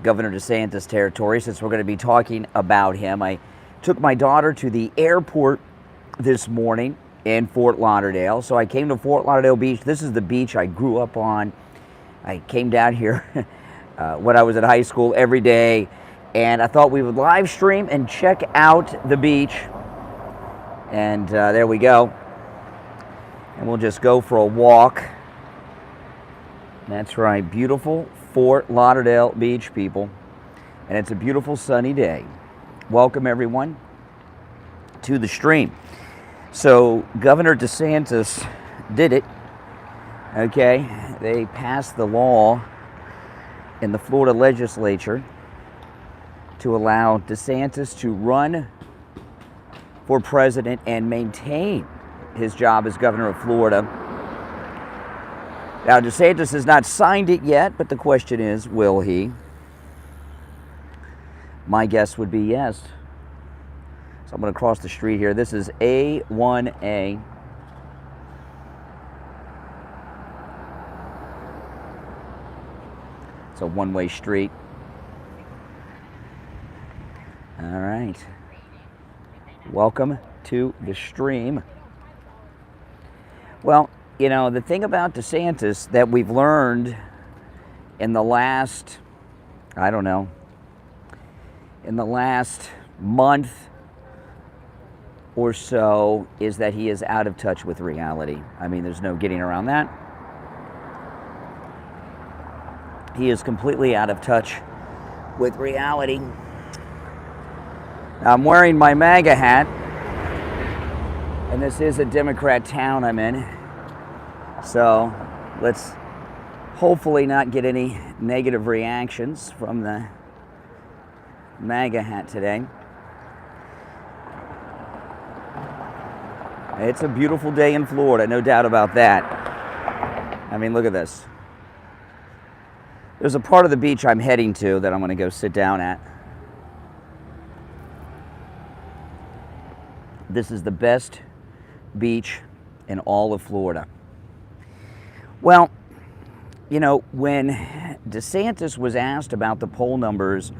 Governor DeSantis territory, since we're going to be talking about him. I took my daughter to the airport this morning in Fort Lauderdale. So I came to Fort Lauderdale Beach. This is the beach I grew up on. I came down here when I was at high school every day, and I thought we would live stream and check out the beach. And there we go. And we'll just go for a walk. That's right, beautiful Fort Lauderdale Beach, people. And it's a beautiful sunny day. Welcome, everyone, to the stream. So Governor DeSantis did it, okay? They passed the law in the Florida legislature to allow DeSantis to run for president and maintain his job as governor of Florida. Now, DeSantis has not signed it yet, but the question is, will he? My guess would be yes. So I'm going to cross the street here. This is A1A. It's a one-way street. All right. Welcome to the stream. Well, you know, the thing about DeSantis that we've learned in the last, I don't know, in the last month or so is that he is out of touch with reality. I mean, there's no getting around that. He is completely out of touch with reality. Now, I'm wearing my MAGA hat, and this is a Democrat town I'm in. So let's hopefully not get any negative reactions from the MAGA hat today. It's a beautiful day in Florida, no doubt about that. I mean, look at this. There's a part of the beach I'm heading to that I'm going to go sit down at. This is the best beach in all of Florida. Well, you know, when DeSantis was asked about the poll numbers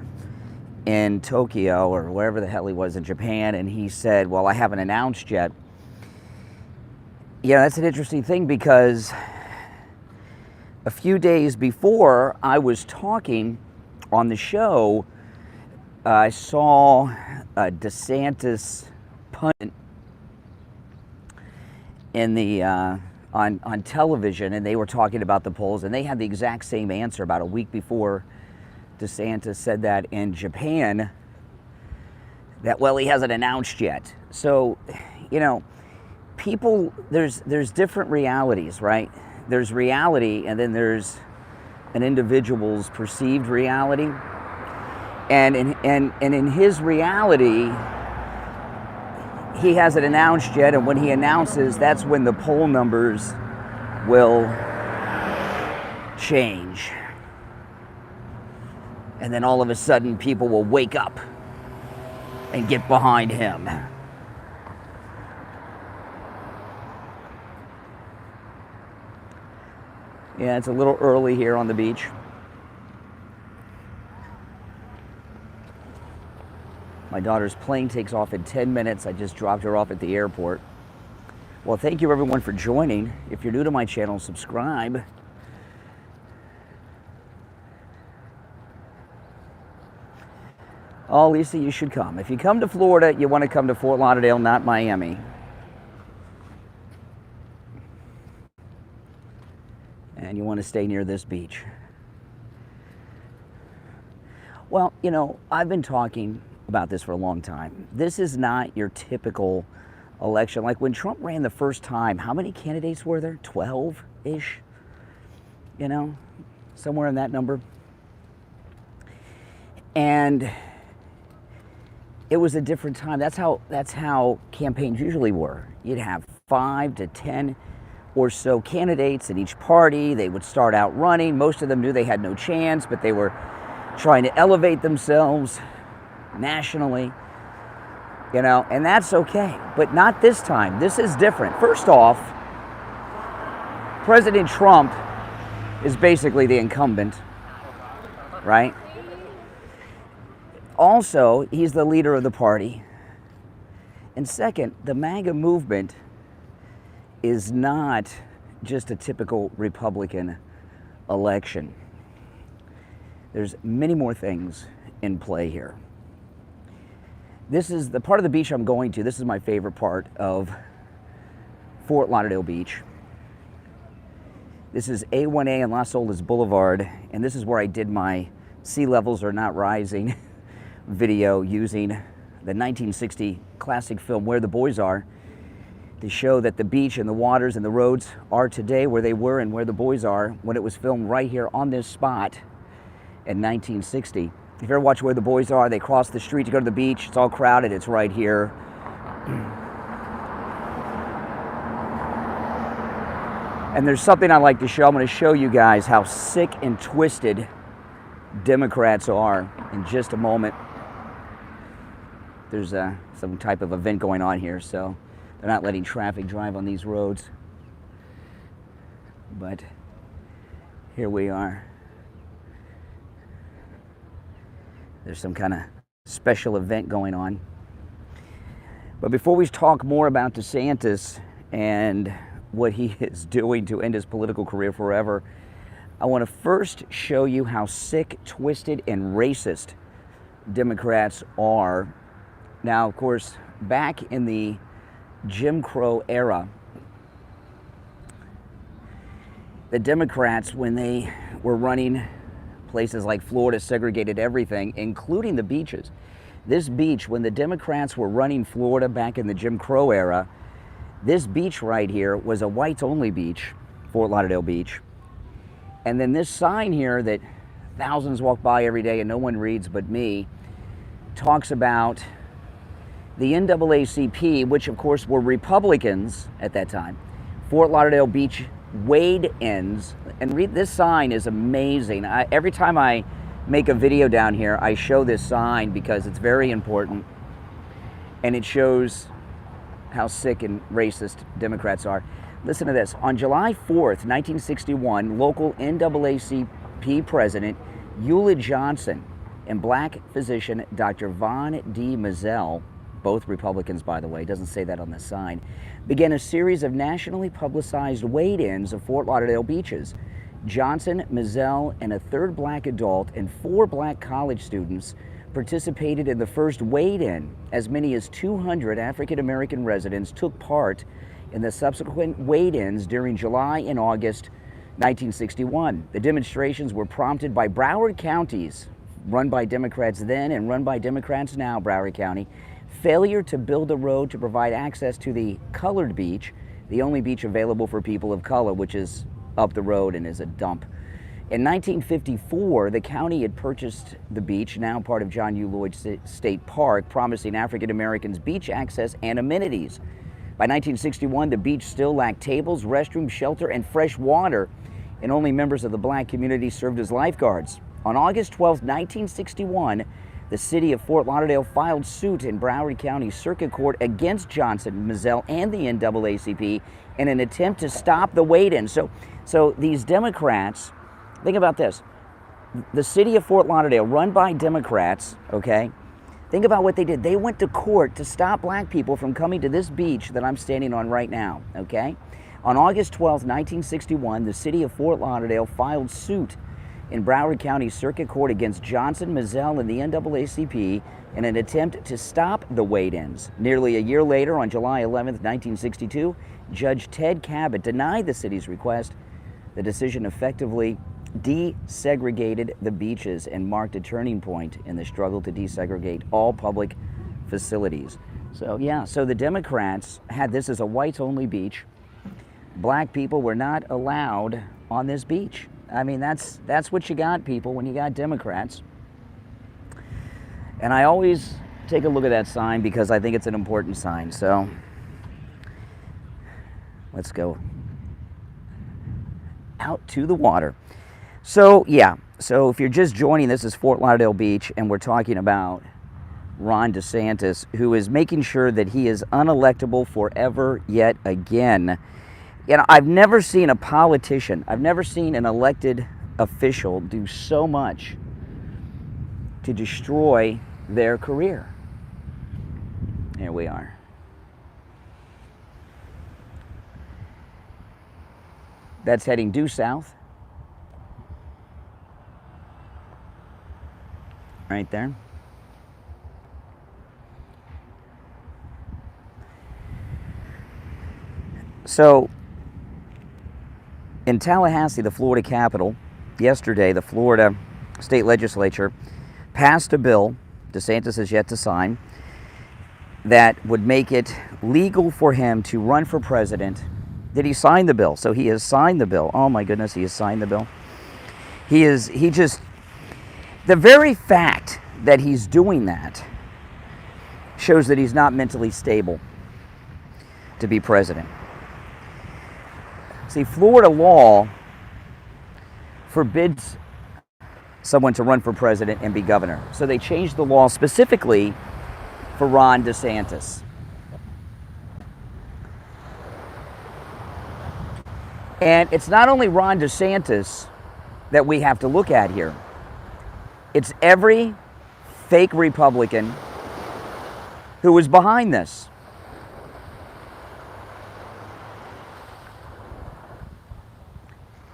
in Tokyo or wherever the hell he was in Japan, and he said, well, I haven't announced yet. Yeah, that's an interesting thing, because a few days before I was talking on the show, I saw a DeSantis pundit in the on television, and they were talking about the polls, and they had the exact same answer about a week before DeSantis said that in Japan, that, well, he hasn't announced yet. So, you know, people, there's different realities, right? There's reality, and then there's an individual's perceived reality. And in his reality, he hasn't announced yet, and when he announces, that's when the poll numbers will change. And then all of a sudden, people will wake up and get behind him. Yeah, it's a little early here on the beach. My daughter's plane takes off in 10 minutes. I just dropped her off at the airport. Well, thank you everyone for joining. If you're new to my channel, subscribe. Oh, Lisa, you should come. If you come to Florida, you want to come to Fort Lauderdale, not Miami. And you want to stay near this beach. Well, you know, I've been talking about this for a long time. This is not your typical election. Like when Trump ran the first time, how many candidates were there? 12-ish? You know, somewhere in that number. And it was a different time. That's how campaigns usually were. You'd have 5 to 10 or so candidates in each party. They would start out running. Most of them knew they had no chance, but they were trying to elevate themselves nationally, you know, and that's okay. But not this time. This is different. First off, President Trump is basically the incumbent, right? Also, he's the leader of the party. And second, the MAGA movement is not just a typical Republican election. There's many more things in play here. This is the part of the beach I'm going to. This is my favorite part of Fort Lauderdale Beach. This is A1A and Las Olas Boulevard, and this is where I did my Sea Levels Are Not Rising video using the 1960 classic film Where the Boys Are to show that the beach and the waters and the roads are today where they were and where the boys are when it was filmed right here on this spot in 1960. If you ever watch Where the Boys Are, they cross the street to go to the beach. It's all crowded. It's right here. And there's something I like to show. I'm going to show you guys how sick and twisted Democrats are in just a moment. There's some type of event going on here, so they're not letting traffic drive on these roads. But here we are. There's some kind of special event going on. But before we talk more about DeSantis and what he is doing to end his political career forever, I want to first show you how sick, twisted, and racist Democrats are. Now, of course, back in the Jim Crow era, the Democrats, when they were running places like Florida, segregated everything, including the beaches. This beach, when the Democrats were running Florida back in the Jim Crow era, this beach right here was a whites-only beach, Fort Lauderdale Beach. And then this sign here that thousands walk by every day and no one reads but me, talks about the NAACP, which of course were Republicans at that time, Fort Lauderdale Beach wade-ins. And read this sign is amazing. Every time I make a video down here, I show this sign because it's very important. And it shows how sick and racist Democrats are. Listen to this. On July 4th, 1961, local NAACP President Eula Johnson and black physician Dr. Von D. Mizell, both Republicans by the way, doesn't say that on the sign, began a series of nationally publicized wade-ins of Fort Lauderdale beaches. Johnson, Mizell, and a third black adult and 4 black college students participated in the first wade-in. As many as 200 African-American residents took part in the subsequent wade-ins during July and August 1961. The demonstrations were prompted by Broward County's, run by Democrats then and run by Democrats now, Broward County, failure to build a road to provide access to the colored beach, the only beach available for people of color, which is up the road and is a dump. In 1954, the county had purchased the beach, now part of John U. Lloyd State Park, promising African Americans beach access and amenities. By 1961, the beach still lacked tables, restrooms, shelter, and fresh water, and only members of the black community served as lifeguards. On August 12, 1961, the city of Fort Lauderdale filed suit in Broward County Circuit Court against Johnson, Mizell, and the NAACP in an attempt to stop the wade-in. So these Democrats, think about this. The city of Fort Lauderdale, run by Democrats, okay? Think about what they did. They went to court to stop black people from coming to this beach that I'm standing on right now, okay? On August 12, 1961, the city of Fort Lauderdale filed suit in Broward County Circuit Court against Johnson, Mizell, and the NAACP in an attempt to stop the wade-ins. Nearly a year later, on July 11, 1962, Judge Ted Cabot denied the city's request. The decision effectively desegregated the beaches and marked a turning point in the struggle to desegregate all public facilities. So yeah, so the Democrats had this as a whites-only beach. Black people were not allowed on this beach. I mean, that's what you got, people, when you got Democrats. And I always take a look at that sign because I think it's an important sign. So let's go out to the water. So yeah, so if you're just joining, this is Fort Lauderdale Beach, and we're talking about Ron DeSantis, who is making sure that he is unelectable forever yet again. You know, I've never seen a politician, I've never seen an elected official do so much to destroy their career. Here we are. That's heading due south. Right there. So, in Tallahassee, the Florida capital, yesterday, the Florida state legislature passed a bill, DeSantis has yet to sign, that would make it legal for him to run for president. Did he sign the bill? So he has signed the bill. Oh my goodness, he has signed the bill. The very fact that he's doing that shows that he's not mentally stable to be president. See, Florida law forbids someone to run for president and be governor. So they changed the law specifically for Ron DeSantis. And it's not only Ron DeSantis that we have to look at here. It's every fake Republican who is behind this.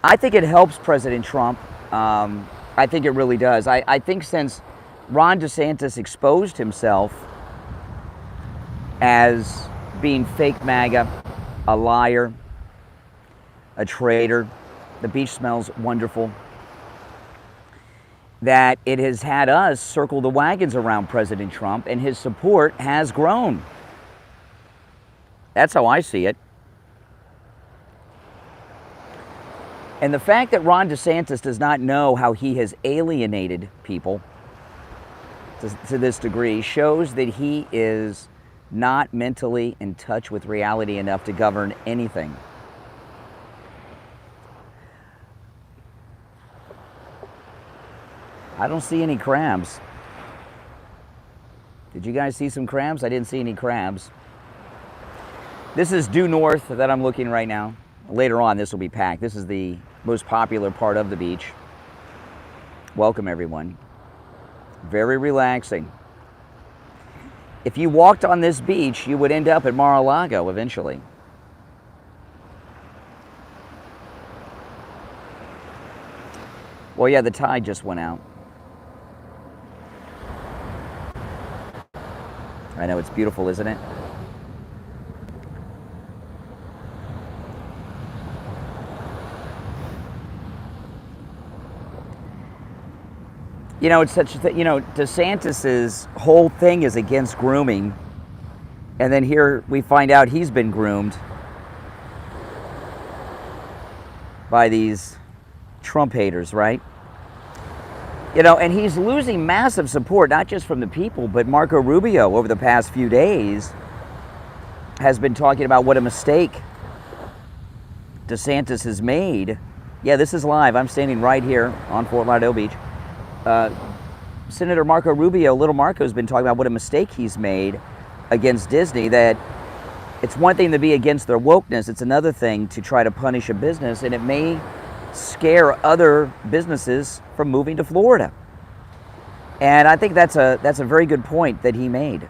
I think it helps President Trump. I think it really does. I think since Ron DeSantis exposed himself as being fake MAGA, a liar, a traitor, the beach smells wonderful, that it has had us circle the wagons around President Trump, and his support has grown. That's how I see it. And the fact that Ron DeSantis does not know how he has alienated people to this degree shows that he is not mentally in touch with reality enough to govern anything. I don't see any crabs. Did you guys see some crabs? I didn't see any crabs. This is due north that I'm looking right now. Later on, this will be packed. This is the most popular part of the beach. Welcome, everyone. Very relaxing. If you walked on this beach, you would end up at Mar-a-Lago eventually. Well, yeah, the tide just went out. I know, it's beautiful, isn't it? You know, it's such a thing. You know, DeSantis's whole thing is against grooming, and then here we find out he's been groomed by these Trump haters, right? You know, and he's losing massive support, not just from the people, but Marco Rubio over the past few days has been talking about what a mistake DeSantis has made. Yeah, this is live. I'm standing right here on Fort Lauderdale Beach. Senator Marco Rubio, Little Marco, has been talking about what a mistake he's made against Disney, that it's one thing to be against their wokeness, it's another thing to try to punish a business, and it may scare other businesses from moving to Florida. And I think that's a very good point that he made.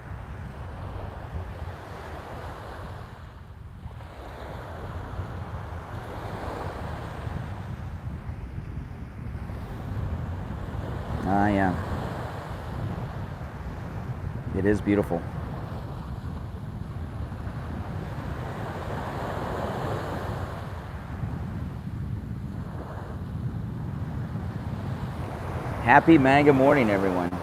Yeah. It is beautiful. Happy MAGA morning, everyone.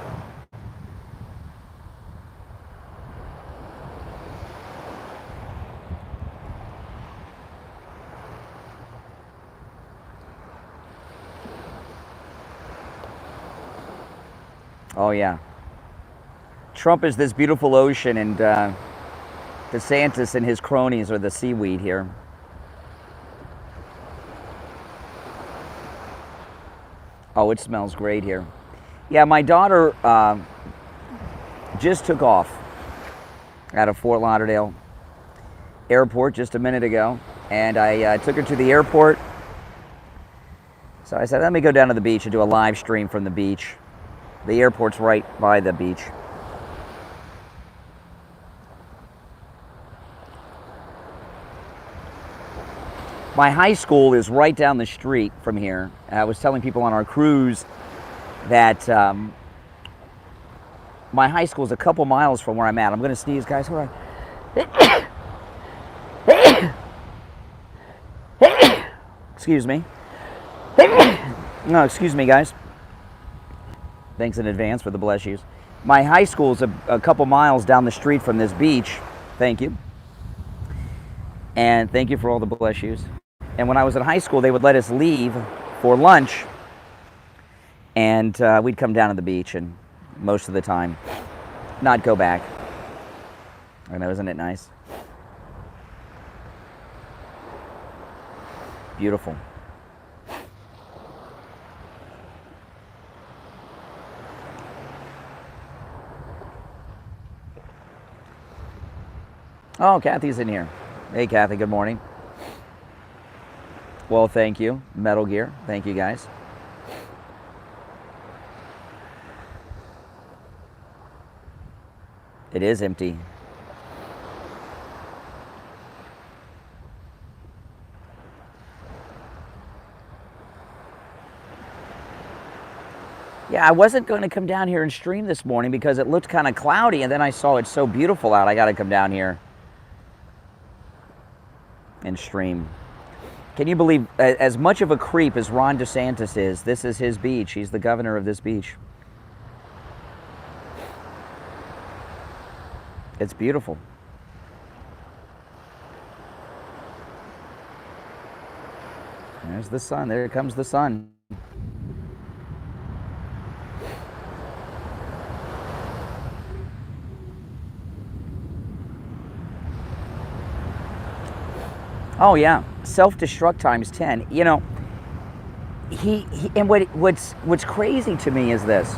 Oh, yeah. Trump is this beautiful ocean, and DeSantis and his cronies are the seaweed here. Oh, it smells great here. Yeah, my daughter just took off out of Fort Lauderdale Airport just a minute ago, and I took her to the airport. So I said, let me go down to the beach and do a live stream from the beach. The airport's right by the beach. My high school is right down the street from here. I was telling people on our cruise that my high school is a couple miles from where I'm at. I'm going to sneeze, guys. Hold on. Excuse me. No, excuse me, guys. Thanks in advance for the bless yous. My high school is a couple miles down the street from this beach. Thank you. And thank you for all the bless yous. And when I was in high school, they would let us leave for lunch. And we'd come down to the beach and most of the time not go back. I know, isn't it nice? Beautiful. Oh, Kathy's in here. Hey, Kathy, good morning. Well, thank you. Metal Gear. Thank you, guys. It is empty. Yeah, I wasn't going to come down here and stream this morning because it looked kind of cloudy, and then I saw it's so beautiful out. I got to come down here and stream. Can you believe, as much of a creep as Ron DeSantis is, this is his beach. He's the governor of this beach. It's beautiful. There's the sun. There comes the sun. Oh yeah, self-destruct times 10. You know, and what's crazy to me is this.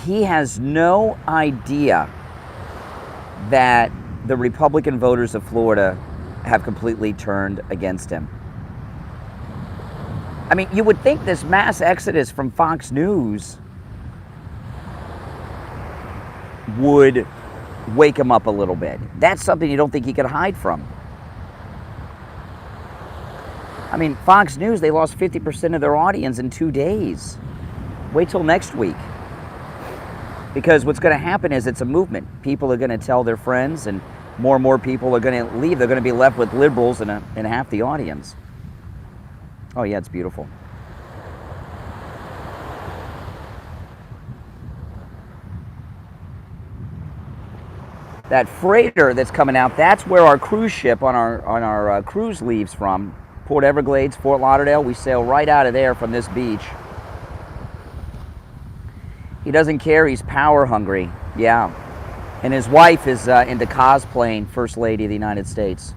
He has no idea that the Republican voters of Florida have completely turned against him. I mean, you would think this mass exodus from Fox News would wake him up a little bit. That's something you don't think he could hide from. I mean, Fox News, they lost 50% of their audience in 2 days. Wait till next week. Because what's going to happen is it's a movement. People are going to tell their friends, and more people are going to leave. They're going to be left with liberals and half the audience. Oh yeah, it's beautiful. That freighter that's coming out, that's where our cruise ship on our cruise leaves from. Port Everglades, Fort Lauderdale. We sail right out of there from this beach. He doesn't care. He's power hungry. Yeah. And his wife is into cosplaying First Lady of the United States.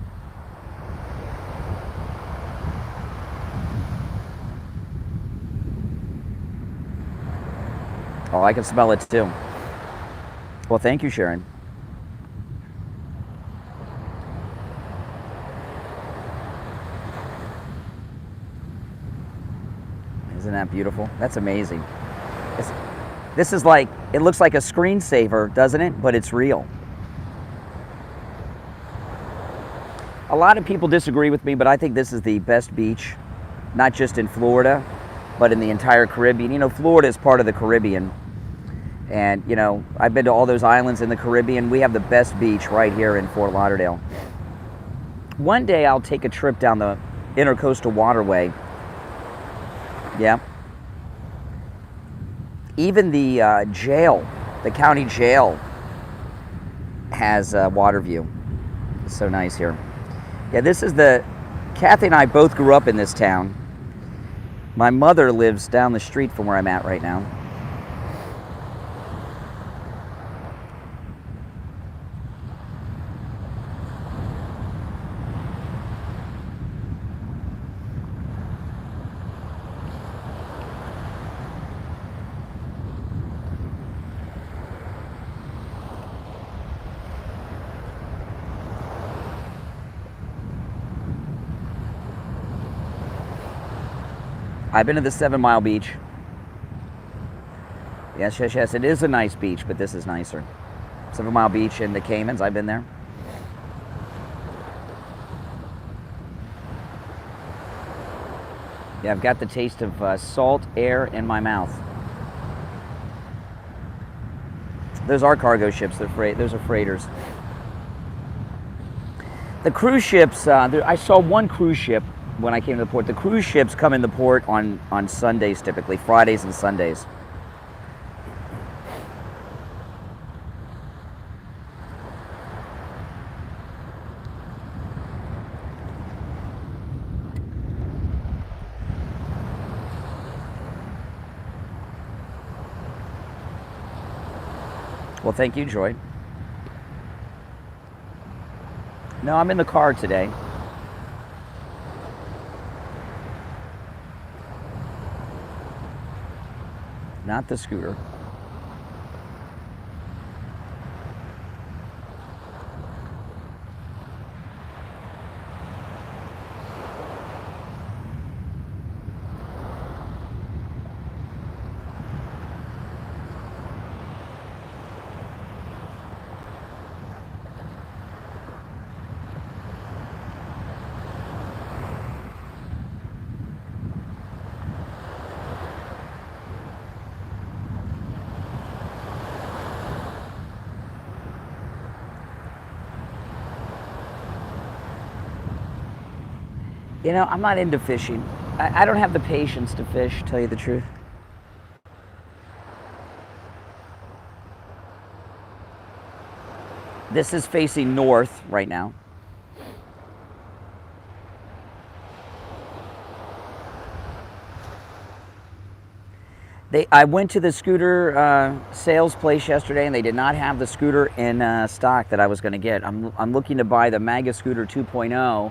Oh, I can smell it too. Well, thank you, Sharon. Isn't that beautiful? That's amazing. This is like, it looks like a screensaver, doesn't it? But it's real. A lot of people disagree with me, but I think this is the best beach, not just in Florida, but in the entire Caribbean. You know, Florida is part of the Caribbean. And, you know, I've been to all those islands in the Caribbean. We have the best beach right here in Fort Lauderdale. One day I'll take a trip down the Intercoastal Waterway. Yeah. Even the jail, the county jail, has a water view. It's so nice here. Yeah, this is Kathy and I both grew up in this town. My mother lives down the street from where I'm at right now. I've been to the 7 Mile Beach. Yes, it is a nice beach, but this is nicer. 7 Mile Beach in the Caymans, I've been there. Yeah, I've got the taste of salt air in my mouth. Those are cargo ships. Those are freighters. The cruise ships, I saw one cruise ship when I came to the port. The cruise ships come in the port on Sundays typically, Fridays and Sundays. Well, thank you, Joy. No, I'm in the car today. Not the scooter. You know, I'm not into fishing. I don't have the patience to fish, to tell you the truth. This is facing north right now. I went to the scooter sales place yesterday, and they did not have the scooter in stock that I was going to get. I'm looking to buy the Mega Scooter 2.0.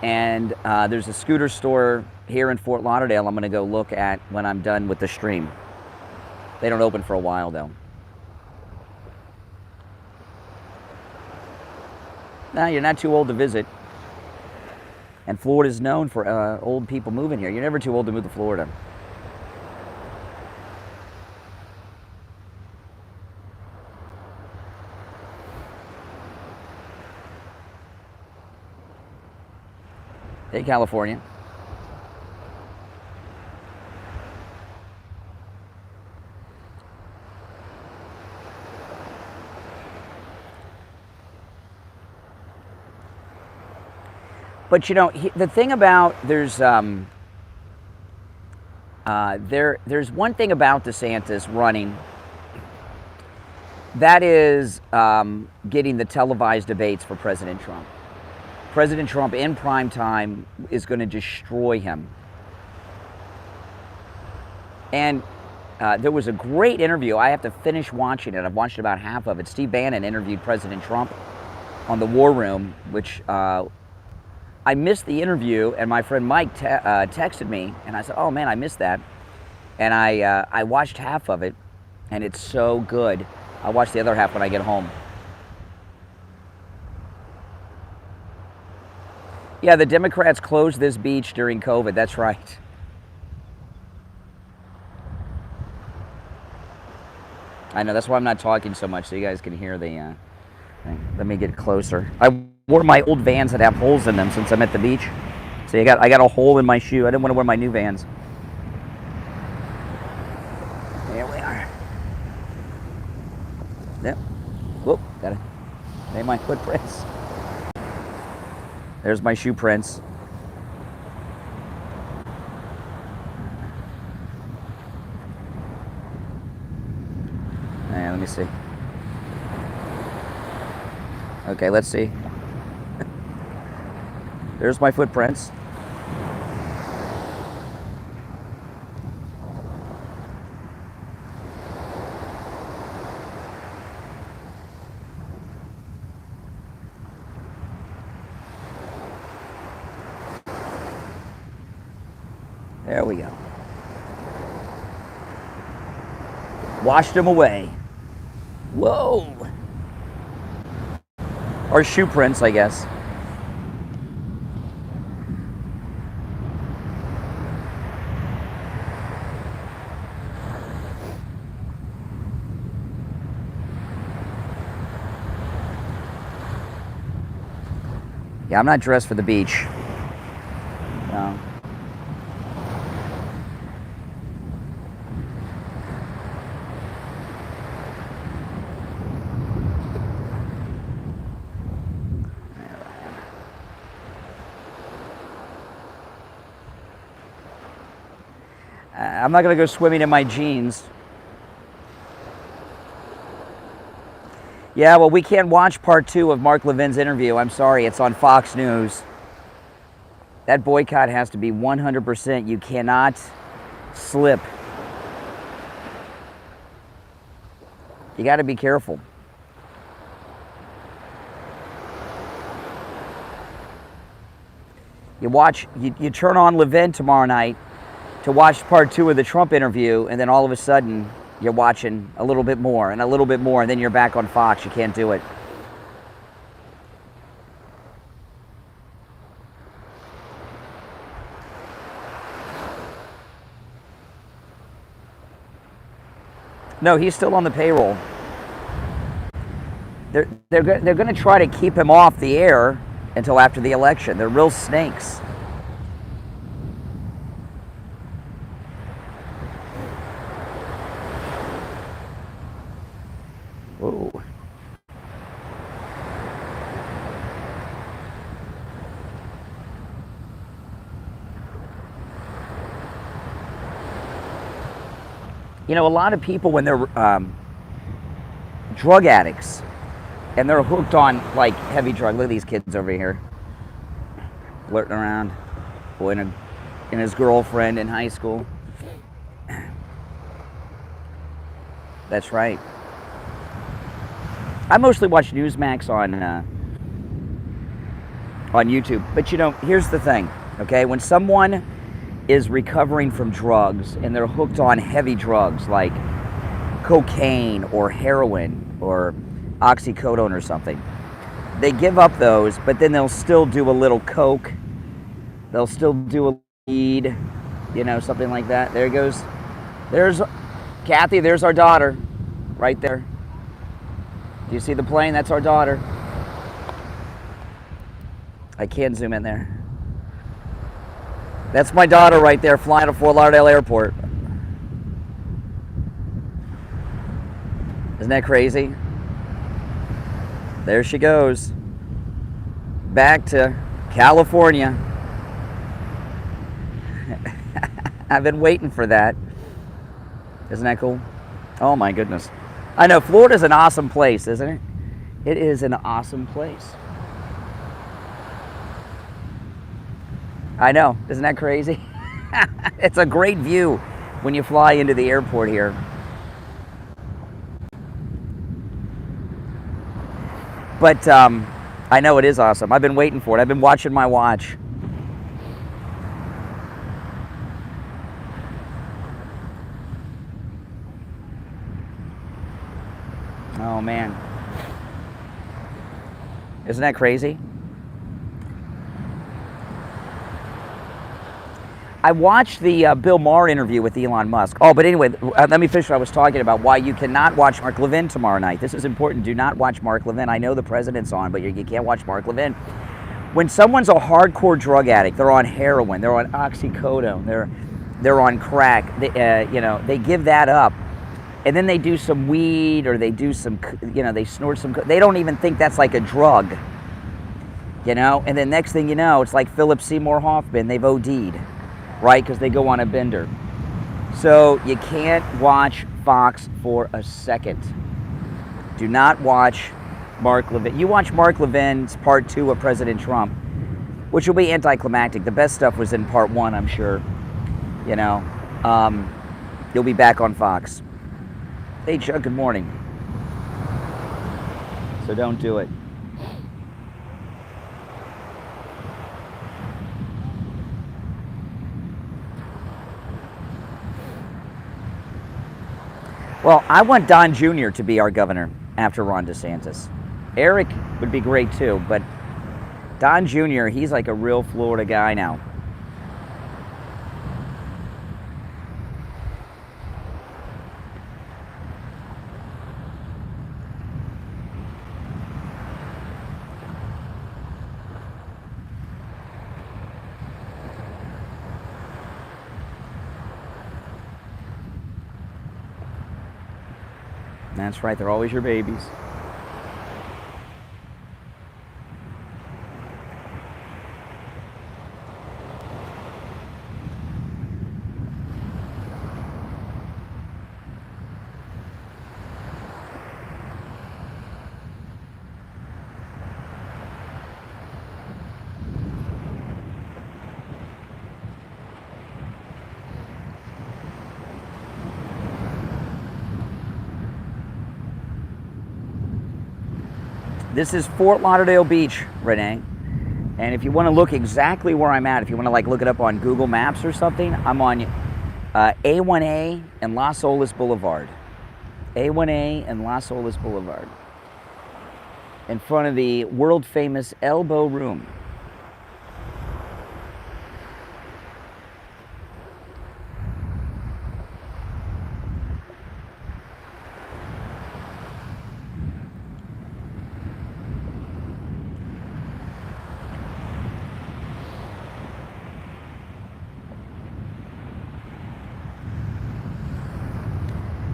And there's a scooter store here in Fort Lauderdale I'm going to go look at when I'm done with the stream. They don't open for a while, though. No, you're not too old to visit. And Florida's known for old people moving here. You're never too old to move to Florida. Hey, California. But you know, the thing about there's one thing about DeSantis running. That is getting the televised debates for President Trump. President Trump in prime time is going to destroy him. And there was a great interview. I have to finish watching it. I've watched about half of it. Steve Bannon interviewed President Trump on the War Room, which I missed the interview, and my friend Mike texted me, and I said, oh man, I missed that. And I watched half of it, and it's so good. I'll watch the other half when I get home. Yeah, the Democrats closed this beach during COVID. That's right. I know, that's why I'm not talking so much, so you guys can hear the thing. Let me get closer. I wore my old Vans that have holes in them since I'm at the beach. See, I got a hole in my shoe. I didn't want to wear my new Vans. There we are. Yep. Whoop, got it. There my footprints. There's my shoe prints. Let me see. Okay, let's see. There's my footprints. There we go. Washed them away. Whoa. Or shoe prints, I guess. Yeah, I'm not dressed for the beach. No. I'm not going to go swimming in my jeans. Yeah, well, we can't watch part 2 of Mark Levin's interview. I'm sorry, it's on Fox News. That boycott has to be 100%. You cannot slip. You got to be careful. You turn on Levin tomorrow night to watch part 2 of the Trump interview, and then all of a sudden you're watching a little bit more and a little bit more, and then you're back on Fox. You can't do it. No, he's still on the payroll. They're going to try to keep him off the air until after the election. They're real snakes. Whoa. You know, a lot of people, when they're drug addicts and they're hooked on like heavy drugs. Look at these kids over here flirting around. Boy and his girlfriend in high school. That's right. I mostly watch Newsmax on YouTube. But you know, here's the thing, okay? When someone is recovering from drugs and they're hooked on heavy drugs like cocaine or heroin or oxycodone or something, they give up those, but then they'll still do a little coke, they'll still do a weed, you know, something like that. There goes, there's Kathy, there's our daughter right there. Do you see the plane? That's our daughter. I can't zoom in there. That's my daughter right there flying to Fort Lauderdale Airport. Isn't that crazy? There she goes. Back to California. I've been waiting for that. Isn't that cool? Oh my goodness. I know, Florida's an awesome place, isn't it? It is an awesome place. I know, isn't that crazy? It's a great view when you fly into the airport here. But I know it is awesome. I've been waiting for it. I've been watching my watch. Oh man. Isn't that crazy? I watched the Bill Maher interview with Elon Musk. Oh, but anyway, let me finish what I was talking about, why you cannot watch Mark Levin tomorrow night. This is important. Do not watch Mark Levin. I know the president's on, but you can't watch Mark Levin. When someone's a hardcore drug addict, they're on heroin, they're on oxycodone, they're on crack, they give that up. And then they do some weed or they do some, they snort some, they don't even think that's like a drug. And then next thing you know, it's like Philip Seymour Hoffman, they've OD'd. Right, because they go on a bender. So you can't watch Fox for a second. Do not watch Mark Levin. You watch Mark Levin's part 2 of President Trump, which will be anticlimactic. The best stuff was in part 1, I'm sure. You'll be back on Fox. Hey Chuck, good morning. So don't do it. Well, I want Don Jr. to be our governor after Ron DeSantis. Eric would be great too, but Don Jr., he's like a real Florida guy now. That's right, they're always your babies. This is Fort Lauderdale Beach, Renee. And if you want to look exactly where I'm at, if you want to like look it up on Google Maps or something, I'm on A1A and Las Olas Boulevard. A1A and Las Olas Boulevard. In front of the world famous Elbow Room.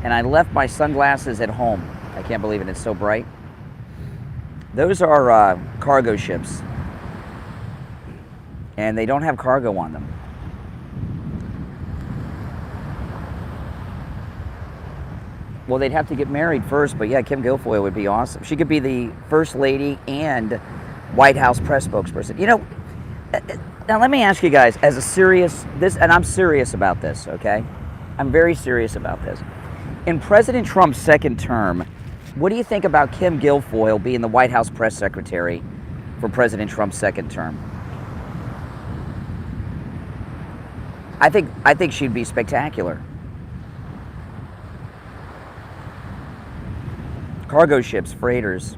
And I left my sunglasses at home. I can't believe it, it's so bright. Those are cargo ships. And they don't have cargo on them. Well, they'd have to get married first, but yeah, Kim Guilfoyle would be awesome. She could be the First Lady and White House press spokesperson. You know, now let me ask you guys, as a serious, and I'm serious about this, okay? I'm very serious about this. In President Trump's second term, what do you think about Kim Guilfoyle being the White House press secretary for President Trump's second term? I think she'd be spectacular. Cargo ships, freighters.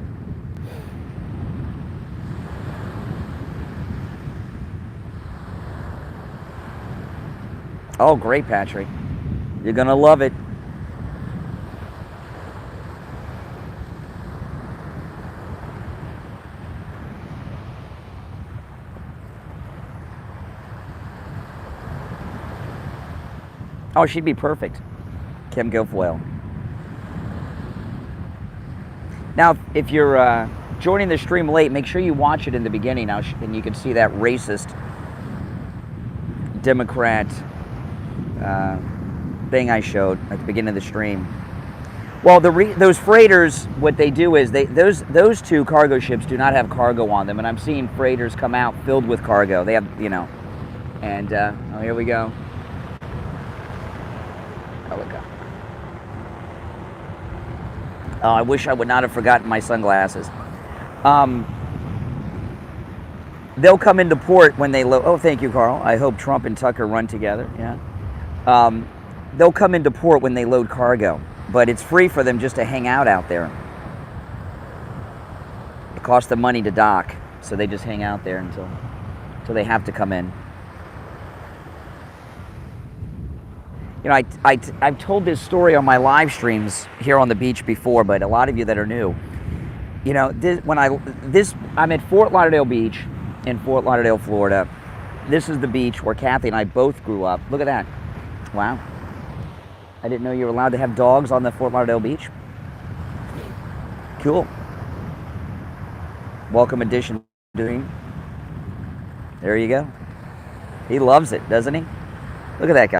Oh, great, Patrick. You're gonna love it. Oh, she'd be perfect, Kim Guilfoyle. Now, if you're joining the stream late, make sure you watch it in the beginning, and you can see that racist Democrat thing I showed at the beginning of the stream. Well, those freighters, what they do is those two cargo ships do not have cargo on them, and I'm seeing freighters come out filled with cargo. They have, you know, and oh, here we go. Oh, look up. Oh, I wish I would not have forgotten my sunglasses. They'll come into port when they load. Oh, thank you, Carl. I hope Trump and Tucker run together. Yeah. They'll come into port when they load cargo, but it's free for them just to hang out there. It costs them money to dock, so they just hang out there until they have to come in. You know, I've told this story on my live streams here on the beach before, but a lot of you that are new, you know, I'm at Fort Lauderdale Beach in Fort Lauderdale, Florida. This is the beach where Kathy and I both grew up. Look at that. Wow. I didn't know you were allowed to have dogs on the Fort Lauderdale Beach. Cool. Welcome addition, Dean. There you go. He loves it, doesn't he? Look at that guy.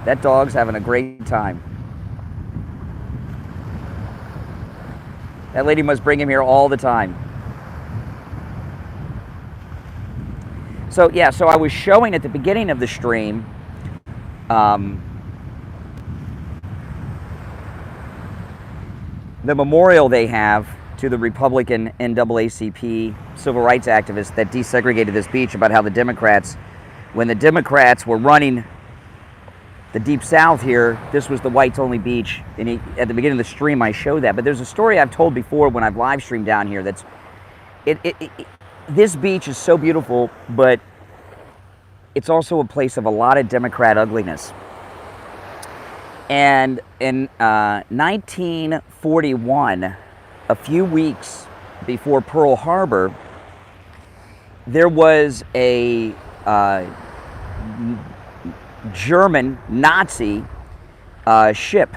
That dog's having a great time. That lady must bring him here all the time. So yeah, so I was showing at the beginning of the stream the memorial they have to the Republican NAACP civil rights activists that desegregated this beach, about how the Democrats, when the Democrats were running the Deep South here, this was the whites-only beach. And at the beginning of the stream, I showed that. But there's a story I've told before when I've live streamed down here. This beach is so beautiful, but it's also a place of a lot of Democrat ugliness. And in 1941, a few weeks before Pearl Harbor, there was a German Nazi ship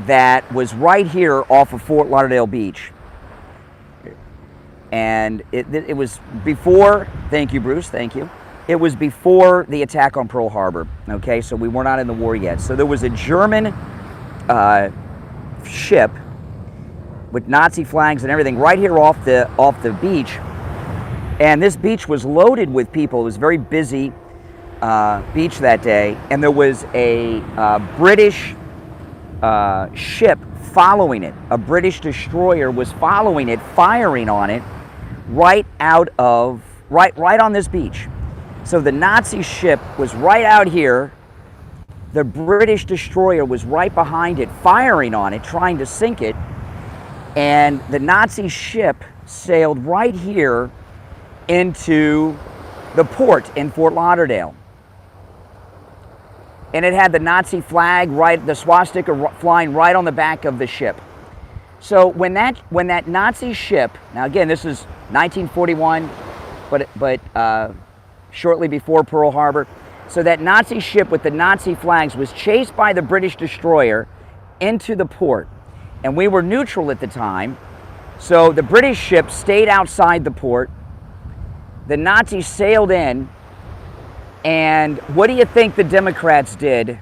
that was right here off of Fort Lauderdale Beach. And it was before, thank you, Bruce, thank you. It was before the attack on Pearl Harbor, okay? So we were not in the war yet. So there was a German ship with Nazi flags and everything right here off the beach. And this beach was loaded with people. It was very busy. beach that day, and there was a British ship following it. A British destroyer was following it, firing on it, right on this beach. So the Nazi ship was right out here. The British destroyer was right behind it, firing on it, trying to sink it. And the Nazi ship sailed right here into the port in Fort Lauderdale. And it had the Nazi flag, the swastika flying right on the back of the ship. So when that Nazi ship, now again, this is 1941, but shortly before Pearl Harbor. So that Nazi ship with the Nazi flags was chased by the British destroyer into the port. And we were neutral at the time. So the British ship stayed outside the port. The Nazis sailed in. And what do you think the Democrats did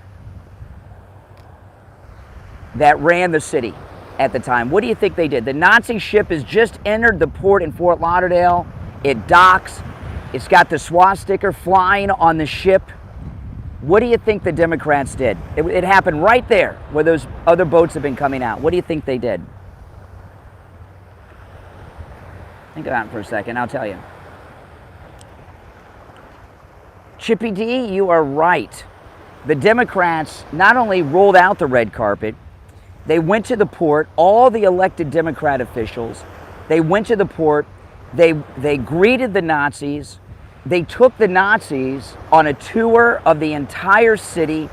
that ran the city at the time? What do you think they did? The Nazi ship has just entered the port in Fort Lauderdale. It docks. It's got the swastika flying on the ship. What do you think the Democrats did? It happened right there where those other boats have been coming out. What do you think they did? Think about it for a second. I'll tell you. Chippy D, you are right. The Democrats not only rolled out the red carpet, they went to the port, all the elected Democrat officials, they went to the port, they greeted the Nazis, they took the Nazis on a tour of the entire city,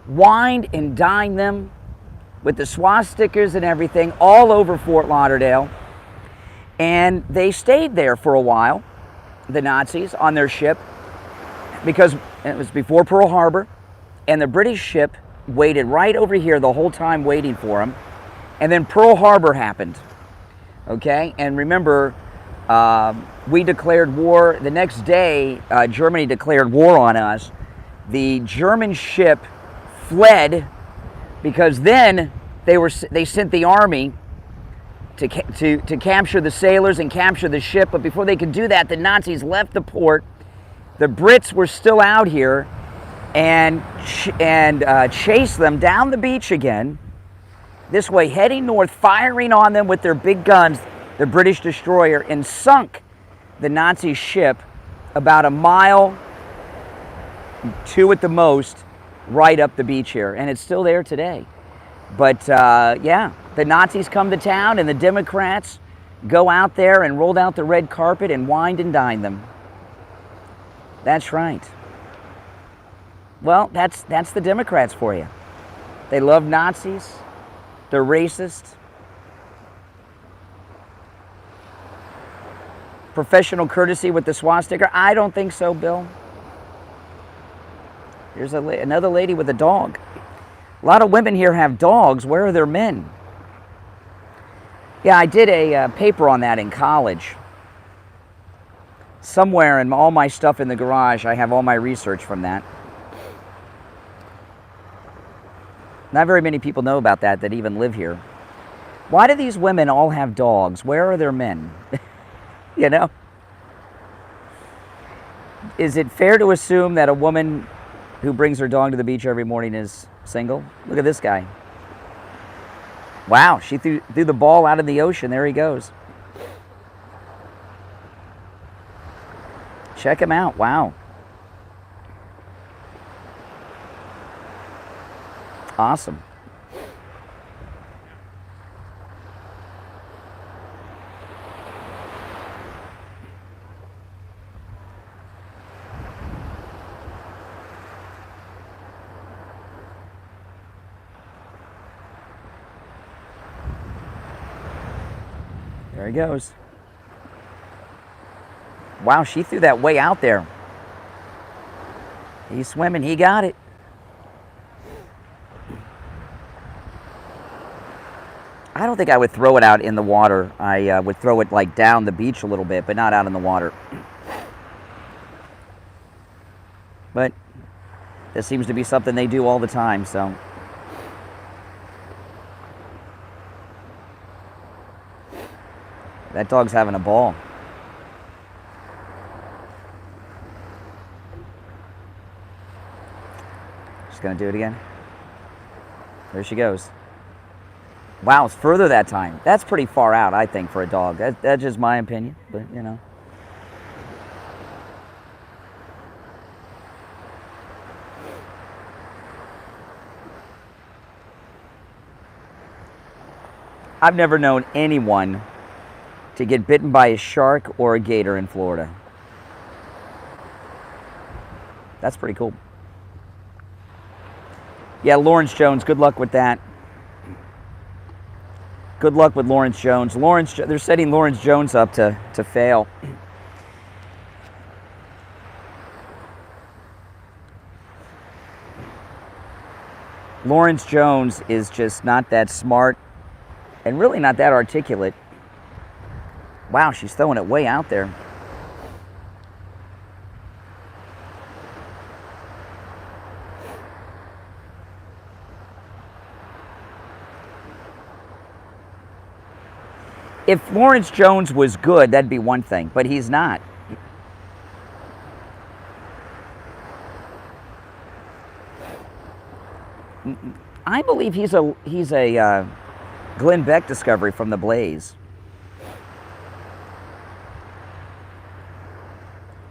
wined and dined them with the swastikas and everything all over Fort Lauderdale. And they stayed there for a while, the Nazis, on their ship, because it was before Pearl Harbor, and the British ship waited right over here the whole time waiting for them. And then Pearl Harbor happened, okay? And remember, we declared war. The next day, Germany declared war on us. The German ship fled because then they sent the army to capture the sailors and capture the ship. But before they could do that, the Nazis left the port. The Brits were still out here and chased them down the beach again, this way, heading north, firing on them with their big guns, the British destroyer, and sunk the Nazi ship about a mile, 2 at the most, right up the beach here. And it's still there today. But yeah, the Nazis come to town and the Democrats go out there and rolled out the red carpet and wined and dined them. That's right. Well, that's the Democrats for you. They love Nazis. They're racist. Professional courtesy with the swastika? I don't think so, Bill. Here's another lady with a dog. A lot of women here have dogs. Where are their men? Yeah, I did a paper on that in college. Somewhere in all my stuff in the garage, I have all my research from that. Not very many people know about that even live here. Why do these women all have dogs? Where are their men? You know? Is it fair to assume that a woman who brings her dog to the beach every morning is single? Look at this guy. Wow, she threw the ball out in the ocean. There he goes. Check him out. Wow. Awesome. There he goes. Wow, she threw that way out there. He's swimming. He got it. I don't think I would throw it out in the water. I would throw it like down the beach a little bit, but not out in the water. But this seems to be something they do all the time, so. That dog's having a ball. She's going to do it again. There she goes. Wow, it's further that time. That's pretty far out, I think, for a dog. That's just my opinion, but, you know. I've never known anyone to get bitten by a shark or a gator in Florida. That's pretty cool. Yeah, Lawrence Jones, good luck with that. Good luck with Lawrence Jones. They're setting Lawrence Jones up to fail. Lawrence Jones is just not that smart and really not that articulate. Wow, she's throwing it way out there. If Lawrence Jones was good, that'd be one thing, but he's not. I believe he's a Glenn Beck discovery from The Blaze.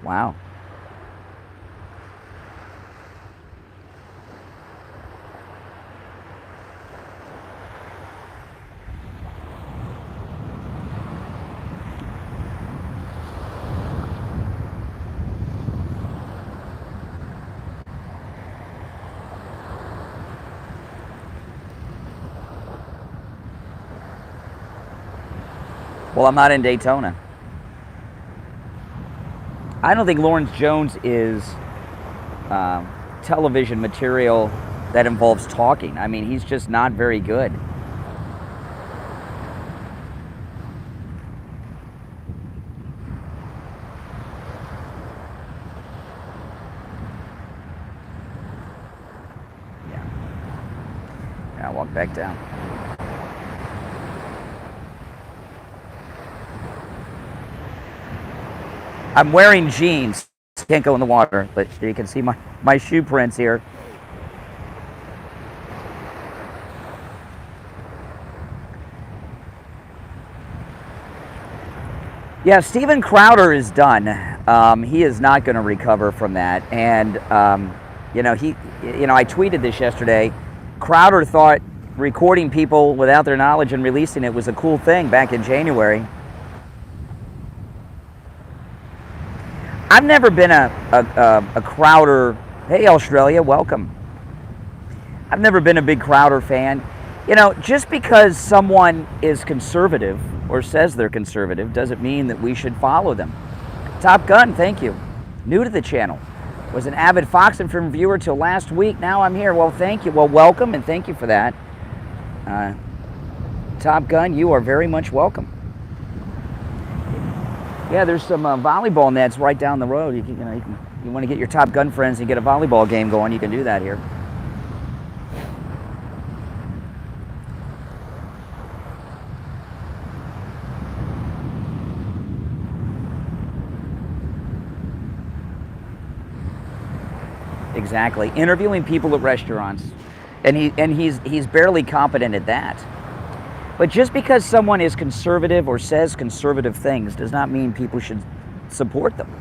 Wow. Well, I'm not in Daytona. I don't think Lawrence Jones is television material that involves talking. I mean, he's just not very good. Yeah. I'll walk back down. I'm wearing jeans. Can't go in the water, but you can see my shoe prints here. Yeah, Steven Crowder is done. He is not going to recover from that. And I tweeted this yesterday. Crowder thought recording people without their knowledge and releasing it was a cool thing back in January. I've never been a Crowder. Hey, Australia, welcome. I've never been a big Crowder fan. You know, just because someone is conservative or says they're conservative doesn't mean that we should follow them. Top Gun, thank you. New to the channel. Was an avid Fox and Film viewer till last week. Now I'm here. Well, thank you. Well, welcome, and thank you for that. Top Gun, you are very much welcome. Yeah, there's some volleyball nets right down the road. You want to get your Top Gun friends and get a volleyball game going, you can do that here. Exactly. Interviewing people at restaurants, and he's barely competent at that. But just because someone is conservative or says conservative things does not mean people should support them.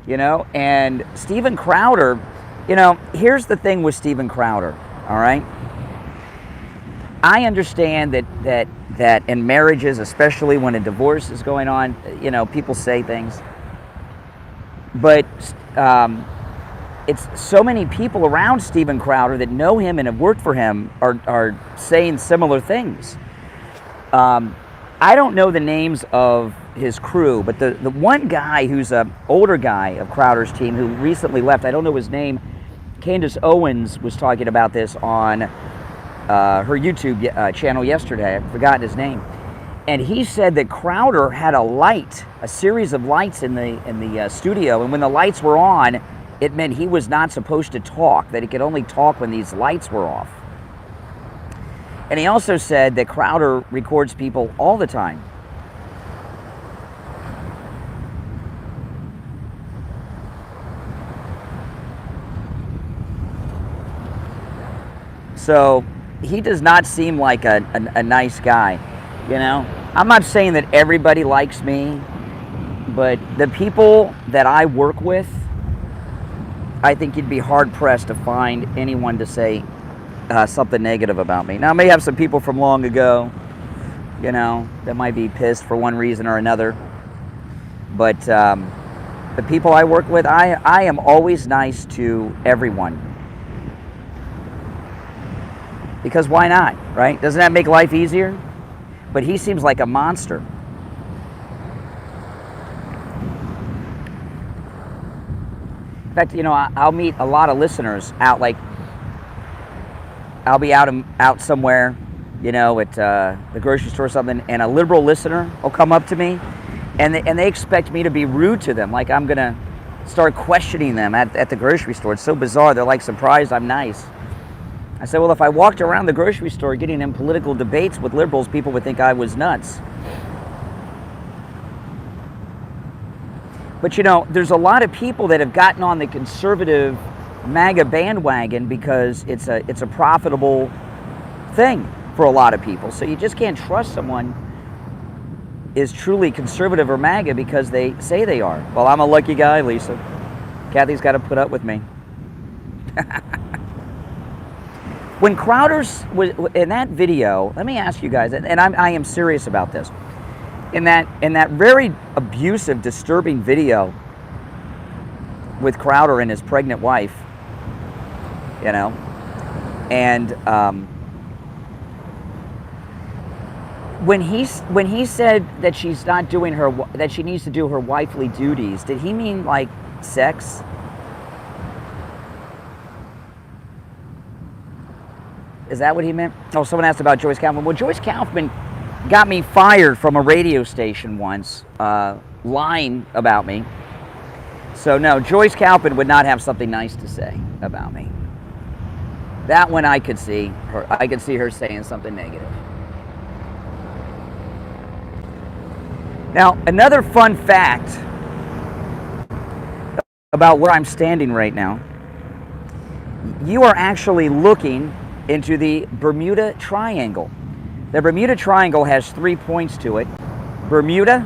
You know, and Steven Crowder, you know, here's the thing with Steven Crowder, all right? I understand that in marriages, especially when a divorce is going on, you know, people say things. But it's so many people around Steven Crowder that know him and have worked for him are saying similar things. I don't know the names of his crew, but the one guy who's an older guy of Crowder's team who recently left, I don't know his name, Candace Owens was talking about this on her YouTube channel yesterday. I've forgotten his name. And he said that Crowder had a series of lights in the studio, and when the lights were on, it meant he was not supposed to talk, that he could only talk when these lights were off. And he also said that Crowder records people all the time. So he does not seem like a nice guy, you know. I'm not saying that everybody likes me, but the people that I work with, I think you'd be hard-pressed to find anyone to say something negative about me. Now, I may have some people from long ago, you know, that might be pissed for one reason or another. But the people I work with, I am always nice to everyone. Because why not, right? Doesn't that make life easier? But he seems like a monster. In fact, you know, I'll meet a lot of listeners out, like, I'll be out somewhere, you know, at the grocery store or something, and a liberal listener will come up to me, and they expect me to be rude to them, like I'm gonna start questioning them at the grocery store. It's so bizarre. They're like surprised I'm nice. I said, well, if I walked around the grocery store getting in political debates with liberals, people would think I was nuts. But you know, there's a lot of people that have gotten on the conservative MAGA bandwagon because it's a profitable thing for a lot of people. So you just can't trust someone is truly conservative or MAGA because they say they are. Well, I'm a lucky guy, Lisa. Kathy's got to put up with me. When Crowder's was in that video, let me ask you guys, and I am serious about this. In that very abusive, disturbing video with Crowder and his pregnant wife, you know, and when he said that she's not doing that she needs to do her wifely duties, did he mean like sex? Is that what he meant? Oh, someone asked about Joyce Kaufman. Well, Joyce Kaufman got me fired from a radio station once, lying about me. So no, Joyce Kaufman would not have something nice to say about me. That one I could see her. I could see her saying something negative. Now, another fun fact about where I'm standing right now. You are actually looking into the Bermuda Triangle. The Bermuda Triangle has 3 points to it: Bermuda,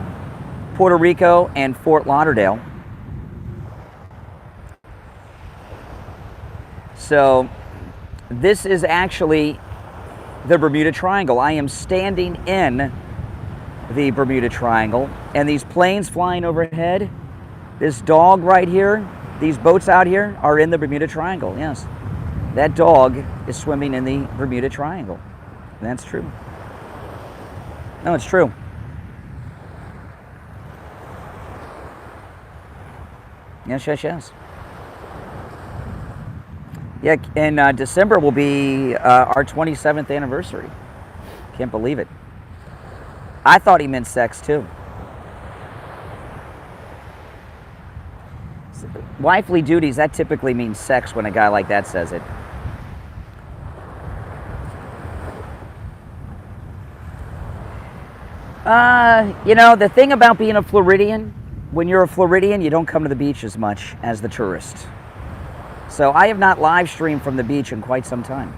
Puerto Rico, and Fort Lauderdale. So this is actually the Bermuda Triangle. I am standing in the Bermuda Triangle, and these planes flying overhead, this dog right here, these boats out here are in the Bermuda Triangle. Yes, that dog is swimming in the Bermuda Triangle. That's true. No, it's true. Yes, yes, yes. Yeah, in December will be our 27th anniversary. Can't believe it. I thought he meant sex too. Wifely duties, that typically means sex when a guy like that says it. You know, the thing about being a Floridian, when you're a Floridian, you don't come to the beach as much as the tourist. So I have not live streamed from the beach in quite some time.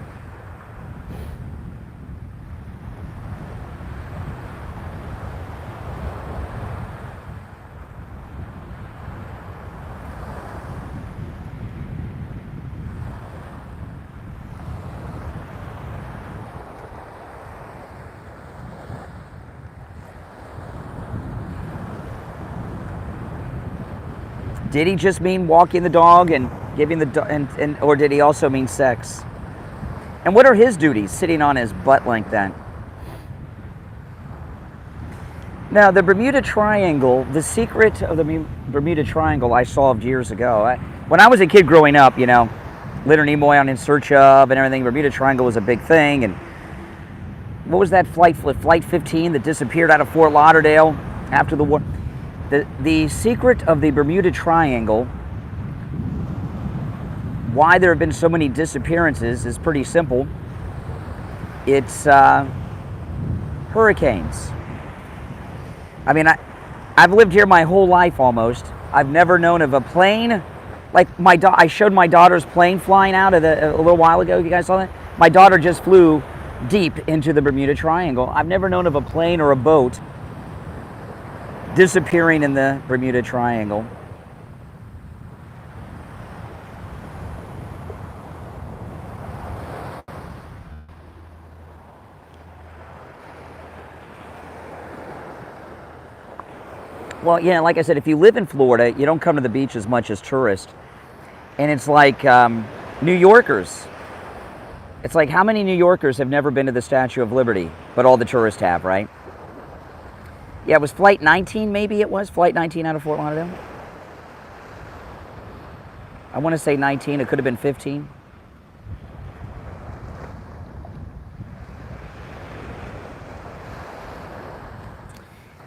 Did he just mean walking the dog and giving the dog, or did he also mean sex? And what are his duties, sitting on his butt like that? Now, the Bermuda Triangle, the secret of the Bermuda Triangle I solved years ago. When I was a kid growing up, you know, Leonard Nimoy on In Search Of and everything, Bermuda Triangle was a big thing. And what was that flight 15 that disappeared out of Fort Lauderdale after the war? The secret of the Bermuda Triangle, why there have been so many disappearances, is pretty simple. It's hurricanes. I mean, I've lived here my whole life almost. I've never known of a plane, like I showed my daughter's plane flying out of a little while ago. You guys saw that? My daughter just flew deep into the Bermuda Triangle. I've never known of a plane or a boat disappearing in the Bermuda Triangle. Well, yeah, like I said, if you live in Florida, you don't come to the beach as much as tourists. And it's like New Yorkers. It's like, how many New Yorkers have never been to the Statue of Liberty? But all the tourists have, right? Yeah, it was Flight 19, maybe it was? Flight 19 out of Fort Lauderdale? I want to say 19. It could have been 15.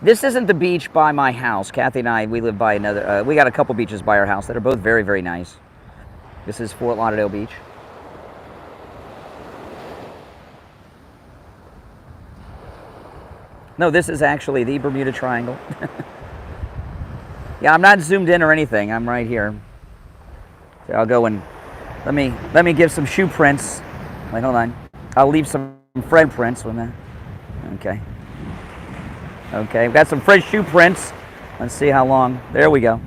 This isn't the beach by my house. Kathy and I, we live by another, we got a couple beaches by our house that are both very, very nice. This is Fort Lauderdale Beach. No, this is actually the Bermuda Triangle. Yeah, I'm not zoomed in or anything. I'm right here. So I'll go and let me give some shoe prints. Wait, hold on. I'll leave some friend prints with that. Okay. Okay, we've got some fresh shoe prints. Let's see how long. There we go.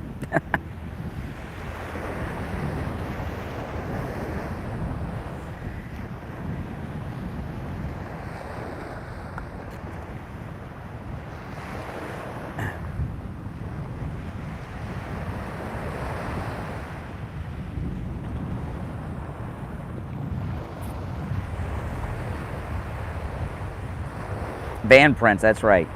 Band prints, that's right.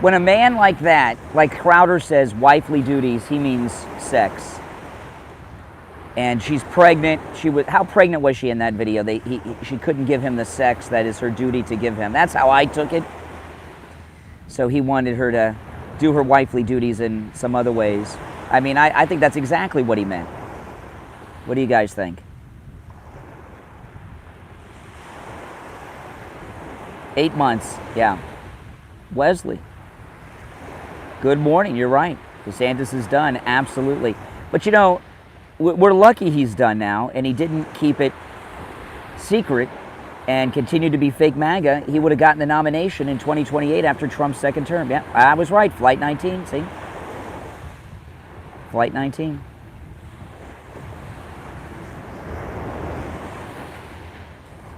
When a man like that, like Crowder says, wifely duties, he means sex. And she's pregnant. How pregnant was she in that video? She couldn't give him the sex that is her duty to give him. That's how I took it. So he wanted her to do her wifely duties in some other ways. I mean, I think that's exactly what he meant. What do you guys think? 8 months, yeah. Wesley. Good morning, you're right. DeSantis is done, absolutely. But you know, we're lucky he's done now, and he didn't keep it secret and continue to be fake MAGA. He would have gotten the nomination in 2028 after Trump's second term. Yeah, I was right, Flight 19, see? Flight 19.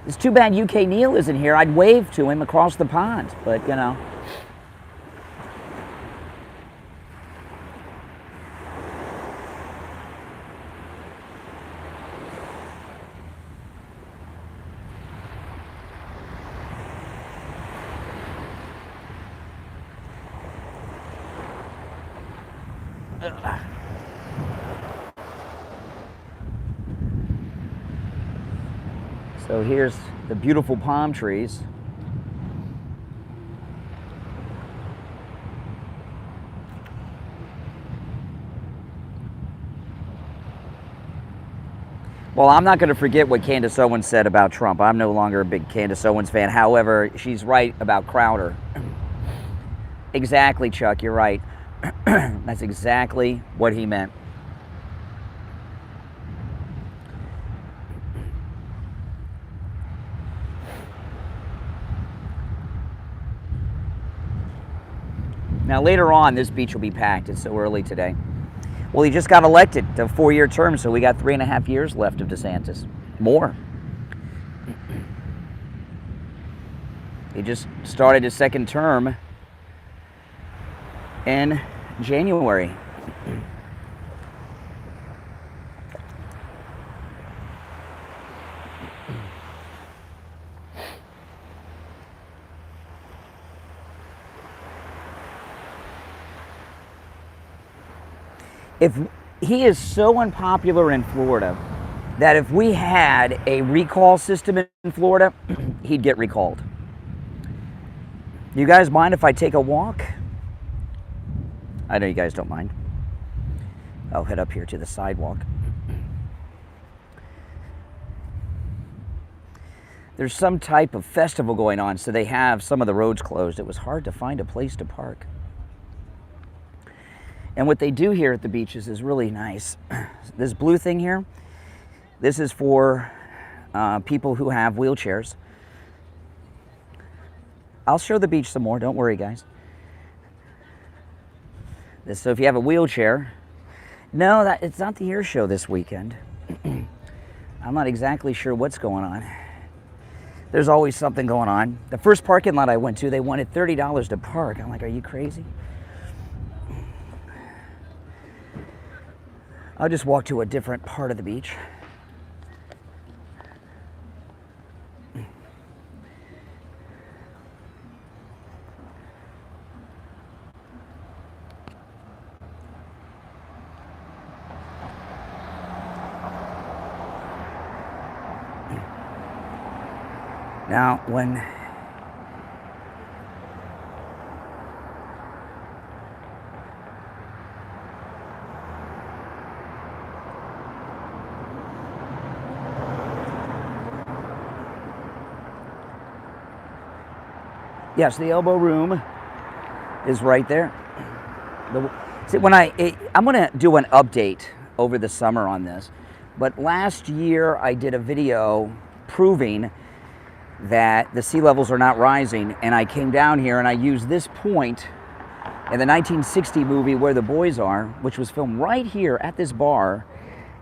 It's too bad UK Neil isn't here. I'd wave to him across the pond, but you know. So here's the beautiful palm trees. Well, I'm not going to forget what Candace Owens said about Trump. I'm no longer a big Candace Owens fan. However, she's right about Crowder. Exactly, Chuck, you're right. That's exactly what he meant. Now later on, this beach will be packed. It's so early today. Well, he just got elected to a 4-year term, so we got 3.5 years left of DeSantis. More. He just started his second term in January. If he is so unpopular in Florida that if we had a recall system in Florida, he'd get recalled. You guys mind if I take a walk? I know you guys don't mind. I'll head up here to the sidewalk. there's some type of festival going on, so they have some of the roads closed. It was hard to find a place to park. And what they do here at the beaches is really nice. This blue thing here, this is for people who have wheelchairs. I'll show the beach some more, don't worry guys. So if you have a wheelchair, no, it's not the air show this weekend. I'm not exactly sure what's going on. There's always something going on. The first parking lot I went to, they wanted $30 to park. I'm like, are you crazy? I'll just walk to a different part of the beach. Now, when yes, the elbow room is right there. See, I'm going to do an update over the summer on this, but last year I did a video proving that the sea levels are not rising, and I came down here and I used this point in the 1960 movie Where the Boys Are, which was filmed right here at this bar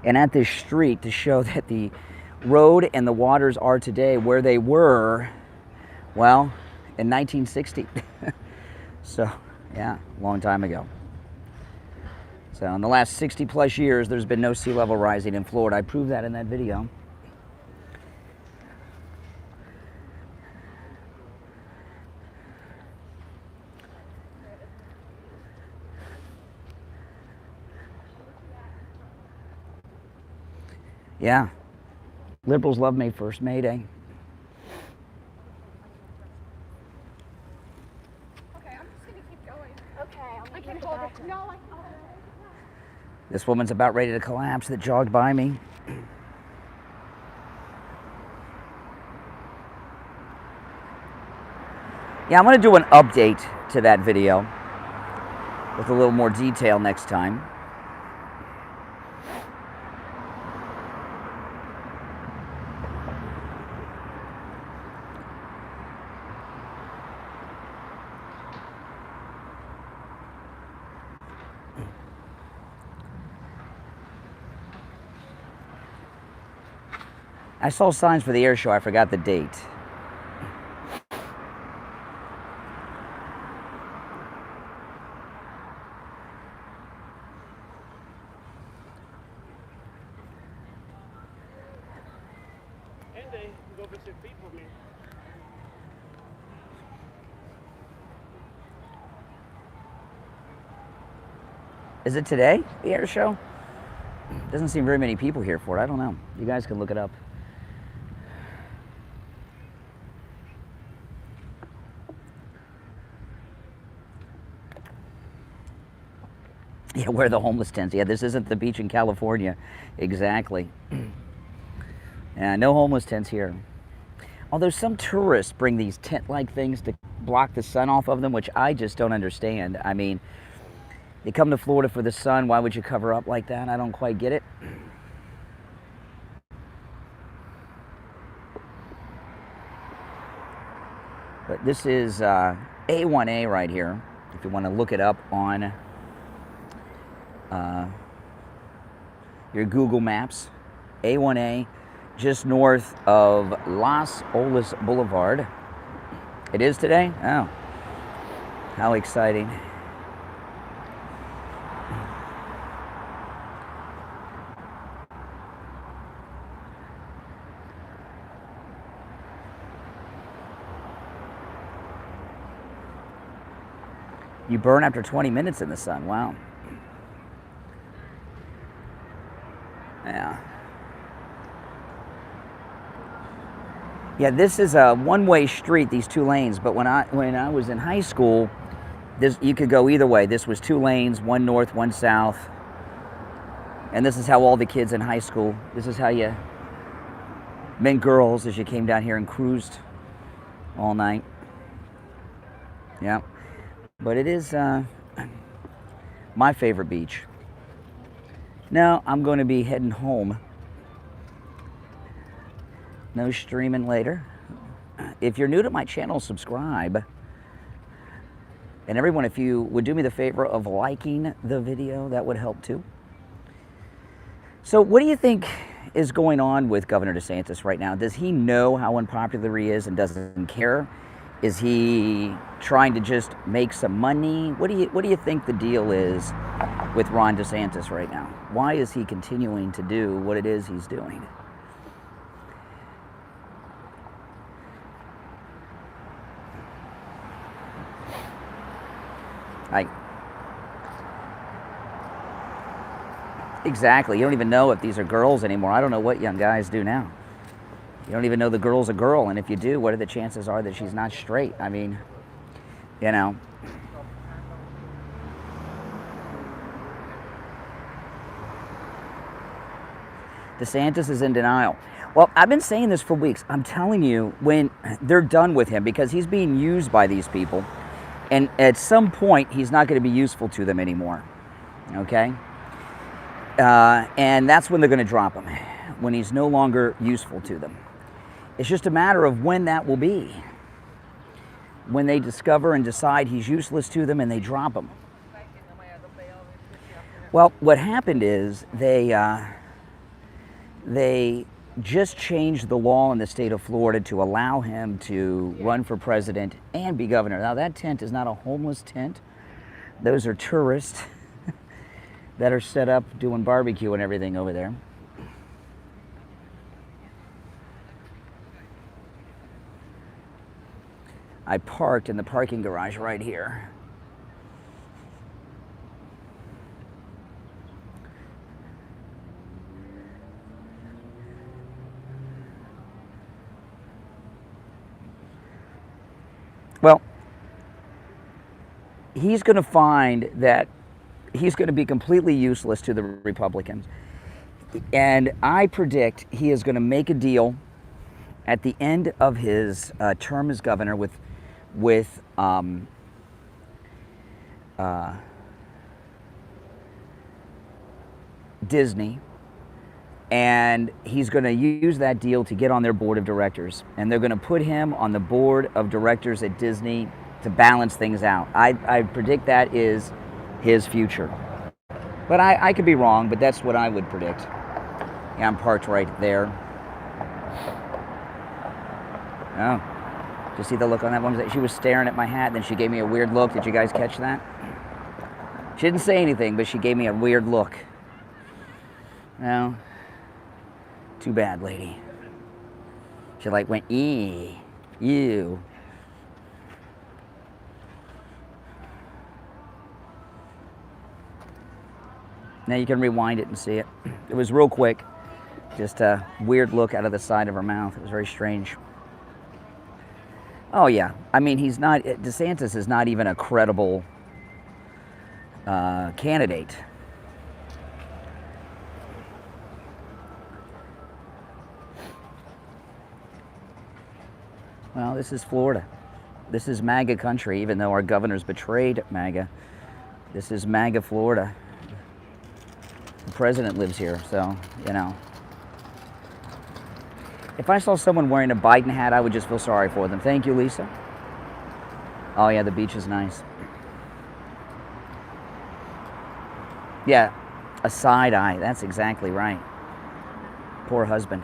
and at this street, to show that the road and the waters are today where they were, well, in 1960. So, yeah, a long time ago. So in the last 60 plus years, there's been no sea level rising in Florida. I proved that in that video. Yeah, liberals love May 1st, May Day. Okay, I'm just going to keep going. Okay, I can hold it. No, I can't. This woman's about ready to collapse that jogged by me. Yeah, I'm going to do an update to that video with a little more detail next time. I saw signs for the air show, I forgot the date. And they go visit people, man. Is it today, the air show? Doesn't seem very many people here for it. I don't know. You guys can look it up. Yeah, where are the homeless tents? Yeah, this isn't the beach in California. Exactly. Yeah, no homeless tents here. Although some tourists bring these tent-like things to block the sun off of them, which I just don't understand. I mean, they come to Florida for the sun. Why would you cover up like that? I don't quite get it. But this is A1A right here, if you want to look it up on your Google Maps. A1A, just north of Las Olas Boulevard. It is today? Oh, how exciting. You burn after 20 minutes in the sun. Wow. Yeah. Yeah, this is a one-way street, these two lanes, but when I was in high school, you could go either way. This was two lanes, one north, one south. And this is how all the kids in high school, this is how you meant girls as you came down here and cruised all night. Yeah. But it is my favorite beach. Now I'm going to be heading home. No streaming later. If you're new to my channel, subscribe. And everyone, if you would do me the favor of liking the video, that would help too. So what do you think is going on with Governor DeSantis right now? Does he know how unpopular he is and doesn't care? Is he trying to just make some money? What do you think the deal is with Ron DeSantis right now? Why is he continuing to do what it is he's doing? Exactly. You don't even know if these are girls anymore. I don't know what young guys do now. You don't even know the girl's a girl, and if you do, what are the chances are that she's not straight? I mean, you know. DeSantis is in denial. Well, I've been saying this for weeks. I'm telling you, when they're done with him, because he's being used by these people, and at some point, he's not going to be useful to them anymore, okay? And that's when they're going to drop him, when he's no longer useful to them. It's just a matter of when that will be. When they discover and decide he's useless to them and they drop him. Well, what happened is they just changed the law in the state of Florida to allow him to run for president and be governor. Now, that tent is not a homeless tent. Those are tourists that are set up doing barbecue and everything over there. I parked in the parking garage right here. Well, he's going to find that he's going to be completely useless to the Republicans. And I predict he is going to make a deal at the end of his term as governor with Disney, and he's going to use that deal to get on their board of directors, and they're going to put him on the board of directors at Disney to balance things out. I predict that is his future, but I could be wrong, but that's what I would predict. Yeah, I'm parked right there. Oh, did you see the look on that woman? She was staring at my hat, and then she gave me a weird look. Did you guys catch that? She didn't say anything, but she gave me a weird look. No, too bad, lady. She like went, ew. Now you can rewind it and see it. It was real quick. Just a weird look out of the side of her mouth. It was very strange. Oh yeah, I mean, DeSantis is not even a credible candidate. Well, this is Florida. This is MAGA country, even though our governor's betrayed MAGA. This is MAGA Florida. The president lives here, so, you know. If I saw someone wearing a Biden hat, I would just feel sorry for them. Thank you, Lisa. Oh, yeah, the beach is nice. Yeah, a side eye. That's exactly right. Poor husband.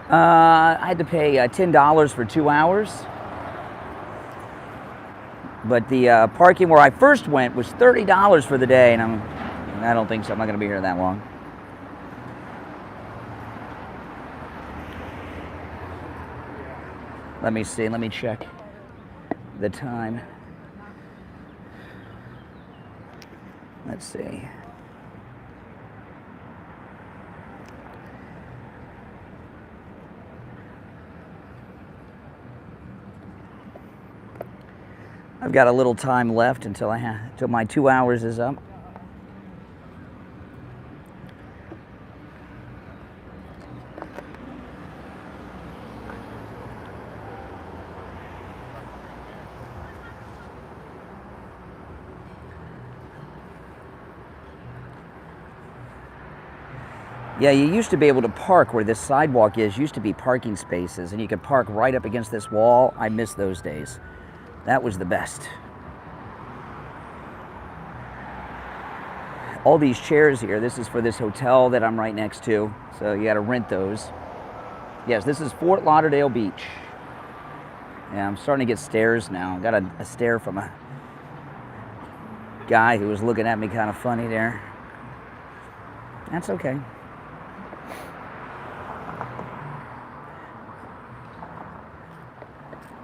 I had to pay $10 for 2 hours. But the parking where I first went was $30 for the day, and I don't think so. I'm not going to be here that long. Let me see. Let me check the time. Let's see. I've got a little time left until my 2 hours is up. Yeah, you used to be able to park where this sidewalk is, used to be parking spaces, and you could park right up against this wall. I miss those days. That was the best. All these chairs here, this is for this hotel that I'm right next to, so you gotta rent those. Yes, this is Fort Lauderdale Beach. Yeah, I'm starting to get stares now. Got a stare from a guy who was looking at me kind of funny there. That's okay.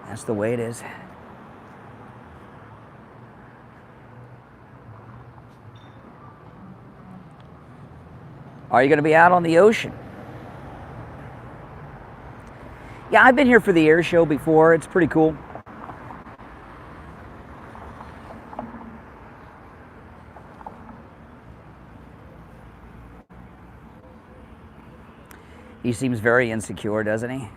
That's the way it is. Are you going to be out on the ocean? Yeah, I've been here for the air show before. It's pretty cool. He seems very insecure, doesn't he?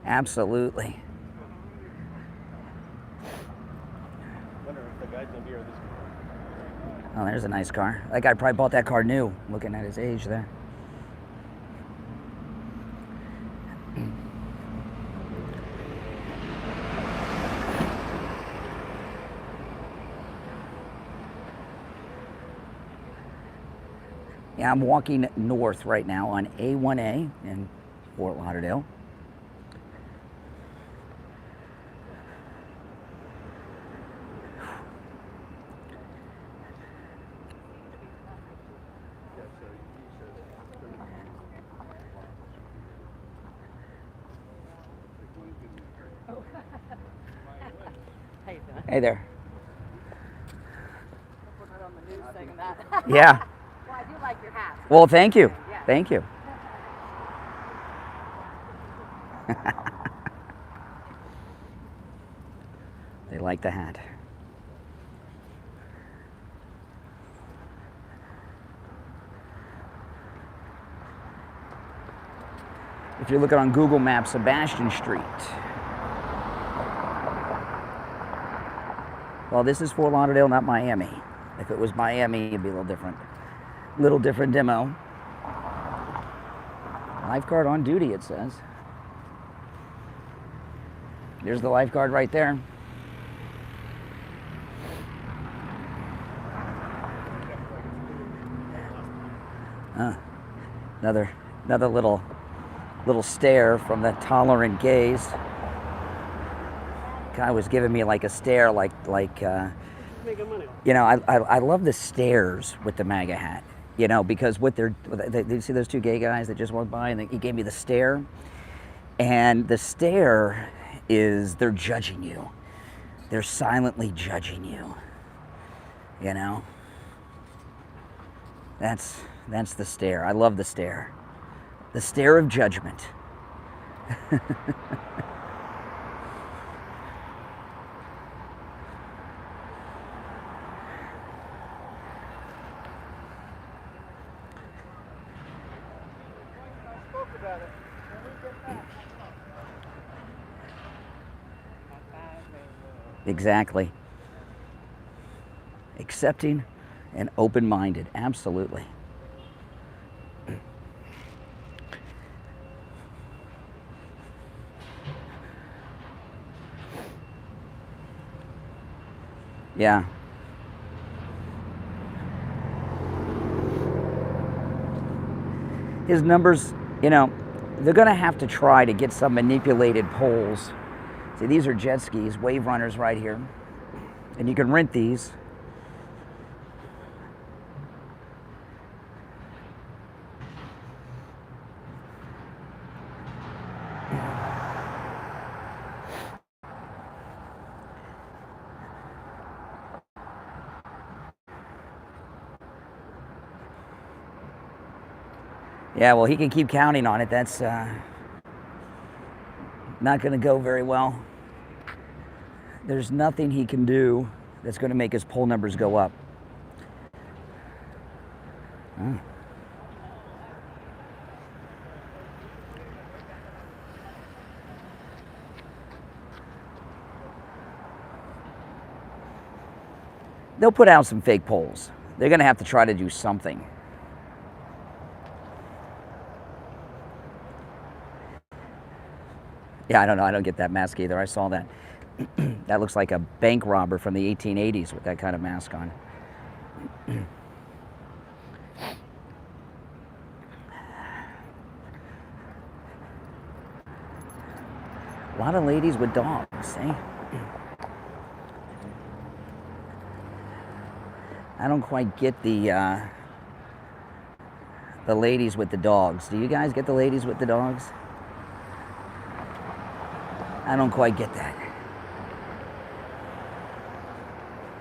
Absolutely. Oh, there's a nice car. That guy probably bought that car new, looking at his age there. Yeah, I'm walking north right now on A1A in Fort Lauderdale. Hey there. Yeah. Well, I do like your hat. Well, thank you. Yeah. Thank you. They like the hat. If you're looking on Google Maps, Sebastian Street. Well, this is Fort Lauderdale, not Miami. If it was Miami, it'd be a little different. Little different demo. Lifeguard on duty, it says. There's the lifeguard right there. Another little stare from the tolerant gaze. Guy was giving me like a stare, like you know, I love the stares with the MAGA hat, you know, because what they see those two gay guys that just walked by, and he gave me the stare, and the stare is they're judging you, they're silently judging you, you know. That's the stare. I love the stare of judgment. Exactly. Accepting and open-minded, absolutely. Yeah. His numbers, you know, they're going to have to try to get some manipulated polls. See, these are jet skis, wave runners right here. And you can rent these. Yeah, well, he can keep counting on it. That's Not going to go very well. There's nothing he can do that's going to make his poll numbers go up. Oh. They'll put out some fake polls. They're going to have to try to do something. Yeah, I don't know. I don't get that mask either. I saw that. That looks like a bank robber from the 1880s with that kind of mask on. A lot of ladies with dogs, eh? I don't quite get the ladies with the dogs. Do you guys get the ladies with the dogs? I don't quite get that.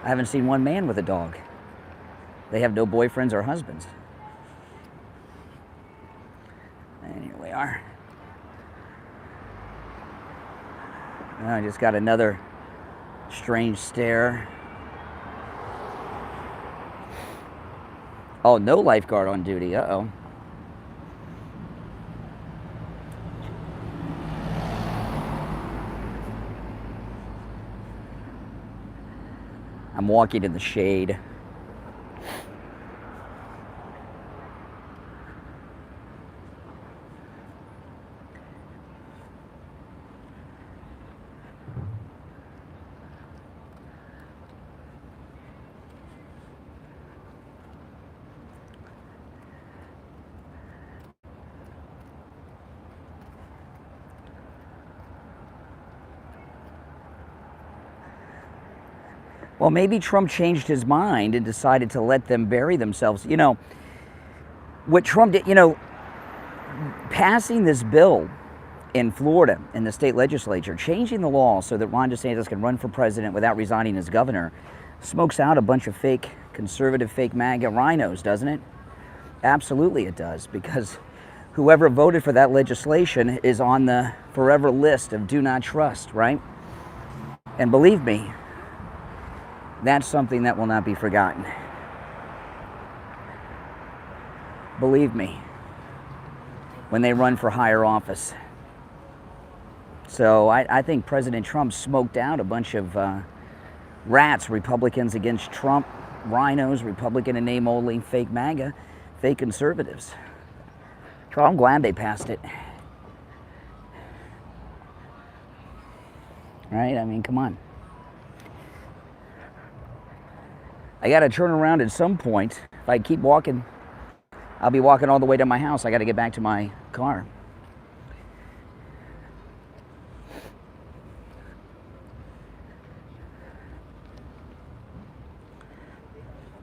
I haven't seen one man with a dog. They have no boyfriends or husbands. And here we are. I just got another strange stare. Oh, no lifeguard on duty. Uh-oh. I'm walking in the shade. Well, maybe Trump changed his mind and decided to let them bury themselves. You know, what Trump did, passing this bill in Florida, in the state legislature, changing the law so that Ron DeSantis can run for president without resigning as governor, smokes out a bunch of fake conservative, fake MAGA rhinos, doesn't it? Absolutely it does, because whoever voted for that legislation is on the forever list of do not trust, right? And believe me, that's something that will not be forgotten. Believe me, when they run for higher office. So I think President Trump smoked out a bunch of rats, Republicans against Trump, rhinos, Republican in name only, fake MAGA, fake conservatives. So I'm glad they passed it. Right? I mean, come on. I got to turn around at some point. If I keep walking, I'll be walking all the way to my house. I got to get back to my car.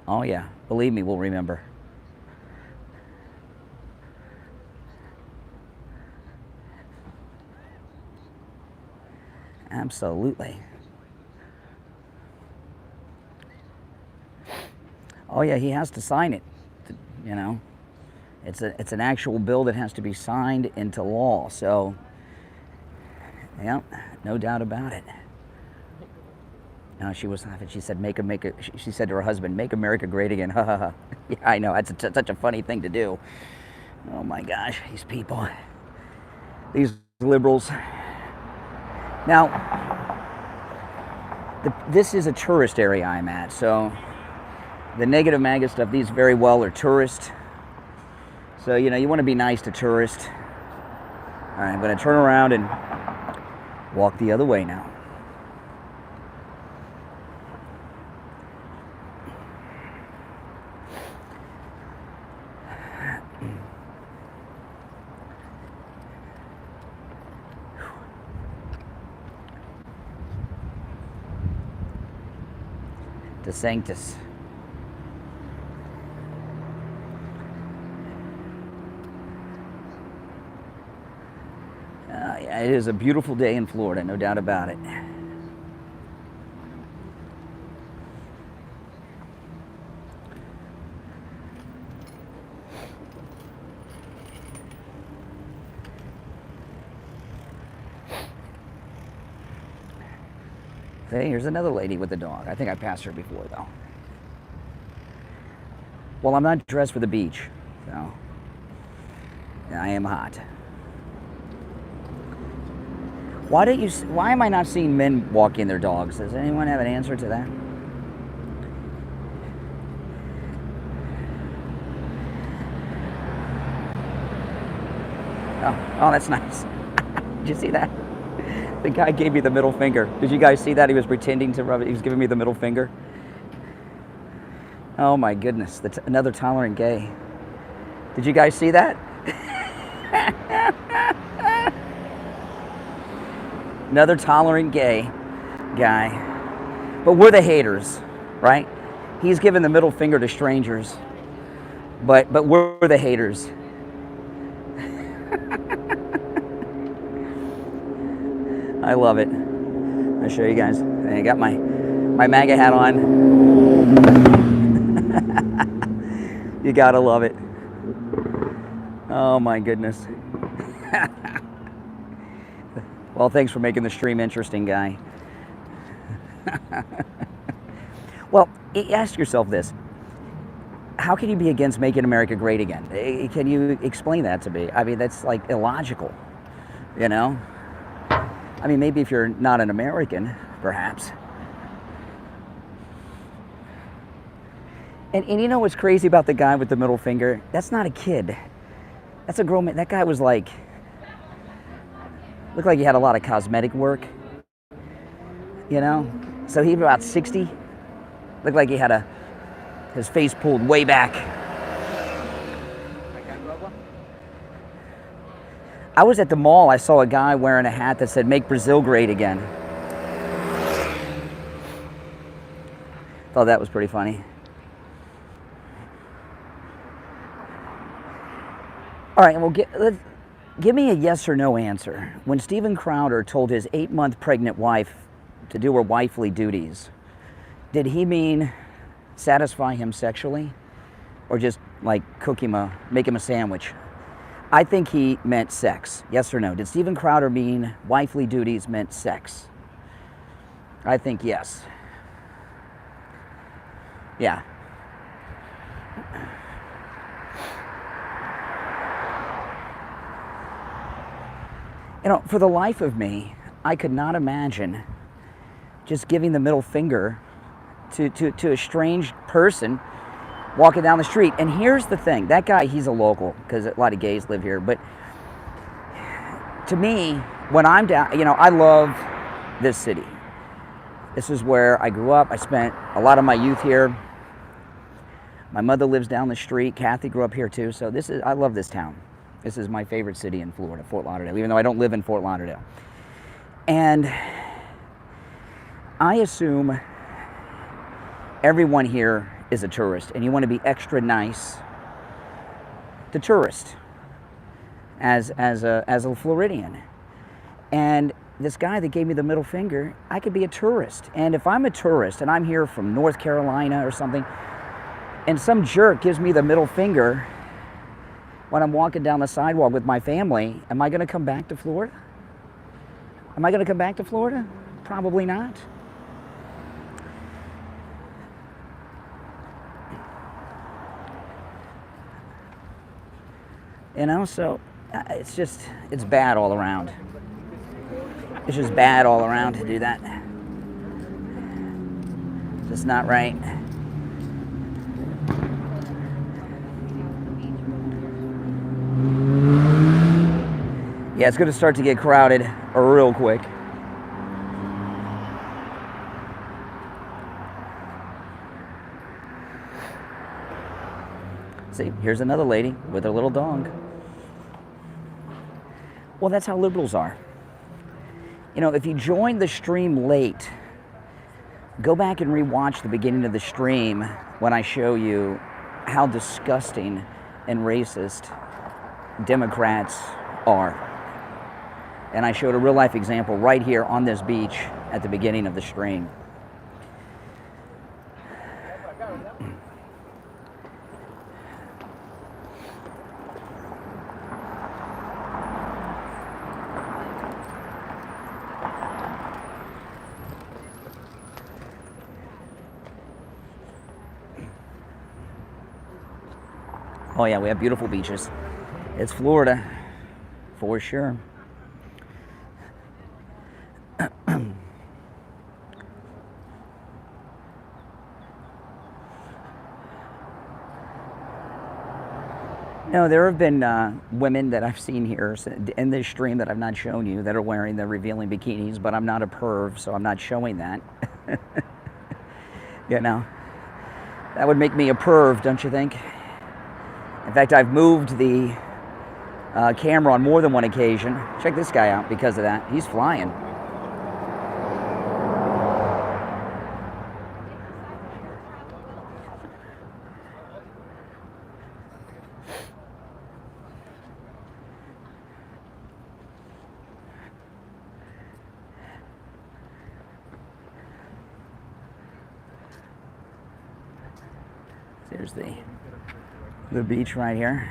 Oh yeah, believe me, we'll remember. Absolutely. Oh yeah, he has to sign it. You know, it's an actual bill that has to be signed into law. So, yeah, no doubt about it. No, she was laughing. She said, she said to her husband, "Make America great again." Ha ha ha. Yeah, I know. That's such a funny thing to do. Oh my gosh, these people, these liberals. Now, this is a tourist area I'm at, so. The negative MAGA stuff, these very well are tourists. So, you want to be nice to tourists. All right, I'm going to turn around and walk the other way now. DeSantis. Yeah, it is a beautiful day in Florida, no doubt about it. Hey, here's another lady with a dog. I think I passed her before, though. Well, I'm not dressed for the beach, so I am hot. Why am I not seeing men walking their dogs? Does anyone have an answer to that? Oh, that's nice. Did you see that? The guy gave me the middle finger. Did you guys see that? He was pretending to rub it. He was giving me the middle finger. Oh my goodness, another tolerant gay. Did you guys see that? Another tolerant gay guy. But we're the haters, right? He's giving the middle finger to strangers. But we're the haters. I love it. I'll show you guys. I got my MAGA hat on. You gotta love it. Oh my goodness. Well, thanks for making the stream interesting, guy. Well, ask yourself this. How can you be against making America great again? Can you explain that to me? I mean, that's like illogical, you know? I mean, maybe if you're not an American, perhaps. And you know what's crazy about the guy with the middle finger? That's not a kid. That's a grown man. That guy was like, looked like he had a lot of cosmetic work, you know? So he was about 60. Looked like he had his face pulled way back. I was at the mall, I saw a guy wearing a hat that said, "Make Brazil Great Again." Thought that was pretty funny. All right, well, give me a yes or no answer. When Steven Crowder told his 8-month pregnant wife to do her wifely duties, did he mean satisfy him sexually? Or just like make him a sandwich? I think he meant sex. Yes or no? Did Steven Crowder mean wifely duties meant sex? I think yes. Yeah. You know, for the life of me, I could not imagine just giving the middle finger to a strange person walking down the street. And here's the thing, that guy, he's a local, because a lot of gays live here, but to me, when I'm down, you know, I love this city. This is where I grew up. I spent a lot of my youth here. My mother lives down the street. Kathy grew up here too, so I love this town. This is my favorite city in Florida, Fort Lauderdale, even though I don't live in Fort Lauderdale. And I assume everyone here is a tourist, and you want to be extra nice to tourists as a Floridian. And this guy that gave me the middle finger, I could be a tourist. And if I'm a tourist and I'm here from North Carolina or something, and some jerk gives me the middle finger when I'm walking down the sidewalk with my family, am I going to come back to Florida? Am I going to come back to Florida? Probably not. You know, so it's bad all around. It's just bad all around to do that. Just not right. Yeah, it's going to start to get crowded real quick. See, here's another lady with her little dog. Well, that's how liberals are. You know, if you joined the stream late, go back and rewatch the beginning of the stream when I show you how disgusting and racist Democrats are. And I showed a real life example right here on this beach at the beginning of the stream. Oh yeah, we have beautiful beaches. It's Florida, for sure. No, there have been women that I've seen here in this stream that I've not shown you that are wearing the revealing bikinis, but I'm not a perv, so I'm not showing that. You know, that would make me a perv, don't you think? In fact, I've moved the camera on more than one occasion. Check this guy out because of that. He's flying. There's the beach right here.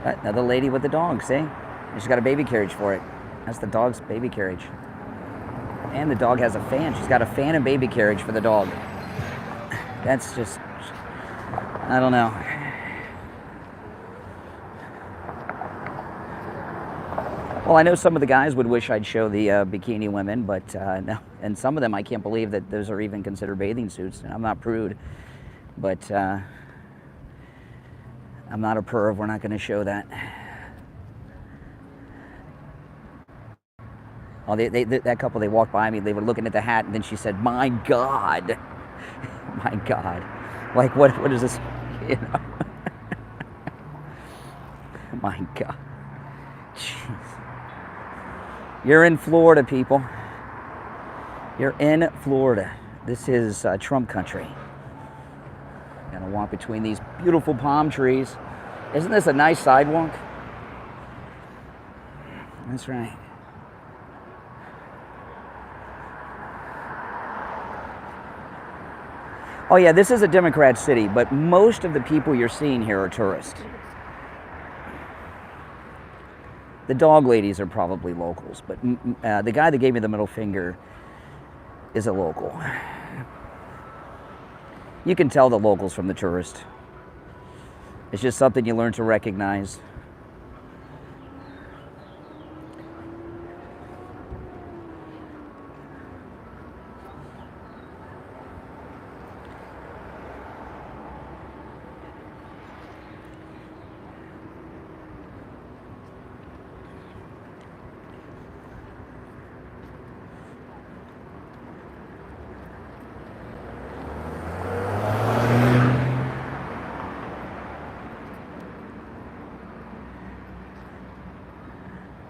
Another lady with the dog, see? She's got a baby carriage for it. That's the dog's baby carriage. And the dog has a fan. She's got a fan and baby carriage for the dog. That's just, I don't know. Well, I know some of the guys would wish I'd show the bikini women, but no. And some of them, I can't believe that those are even considered bathing suits. And I'm not prude, but I'm not a perv. We're not going to show that. Oh, that couple, they walked by me. They were looking at the hat, and then she said, "My God, my God!" Like, what is this? You know? My God. Jeez. You're in Florida, people. You're in Florida. This is Trump country. Gonna walk between these beautiful palm trees. Isn't this a nice sidewalk? That's right. Oh yeah, this is a Democrat city, but most of the people you're seeing here are tourists. The dog ladies are probably locals, but the guy that gave me the middle finger is a local. You can tell the locals from the tourist. It's just something you learn to recognize.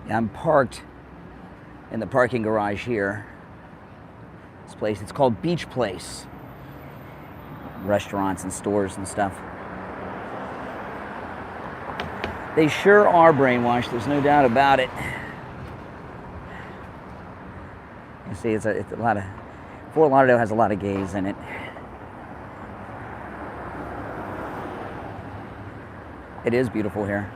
I'm parked in the parking garage here. This place, it's called Beach Place. Restaurants and stores and stuff. They sure are brainwashed, there's no doubt about it. You see, it's a lot of, Fort Lauderdale has a lot of gays in it. It is beautiful here.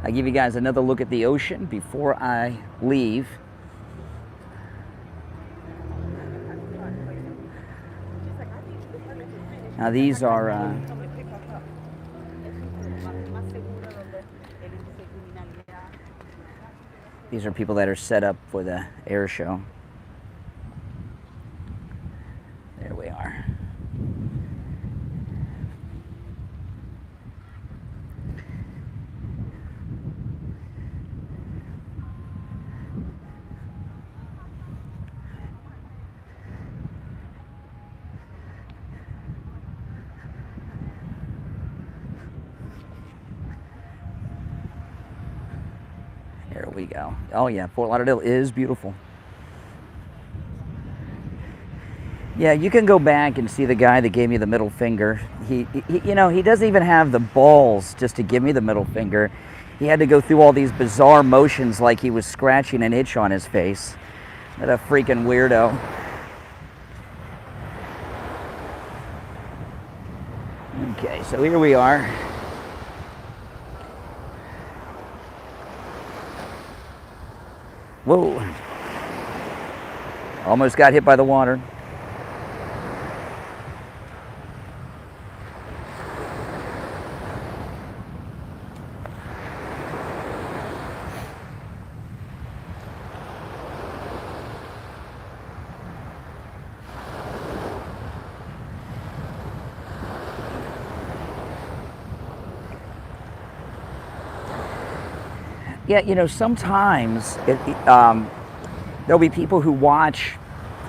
I'll give you guys another look at the ocean before I leave. Now these are people that are set up for the air show. There we are. There we go. Oh yeah, Fort Lauderdale is beautiful. Yeah, you can go back and see the guy that gave me the middle finger. He he doesn't even have the balls just to give me the middle finger. He had to go through all these bizarre motions like he was scratching an itch on his face. What a freaking weirdo. Okay, so here we are. Whoa. Almost got hit by the water. Yeah, sometimes there'll be people who watch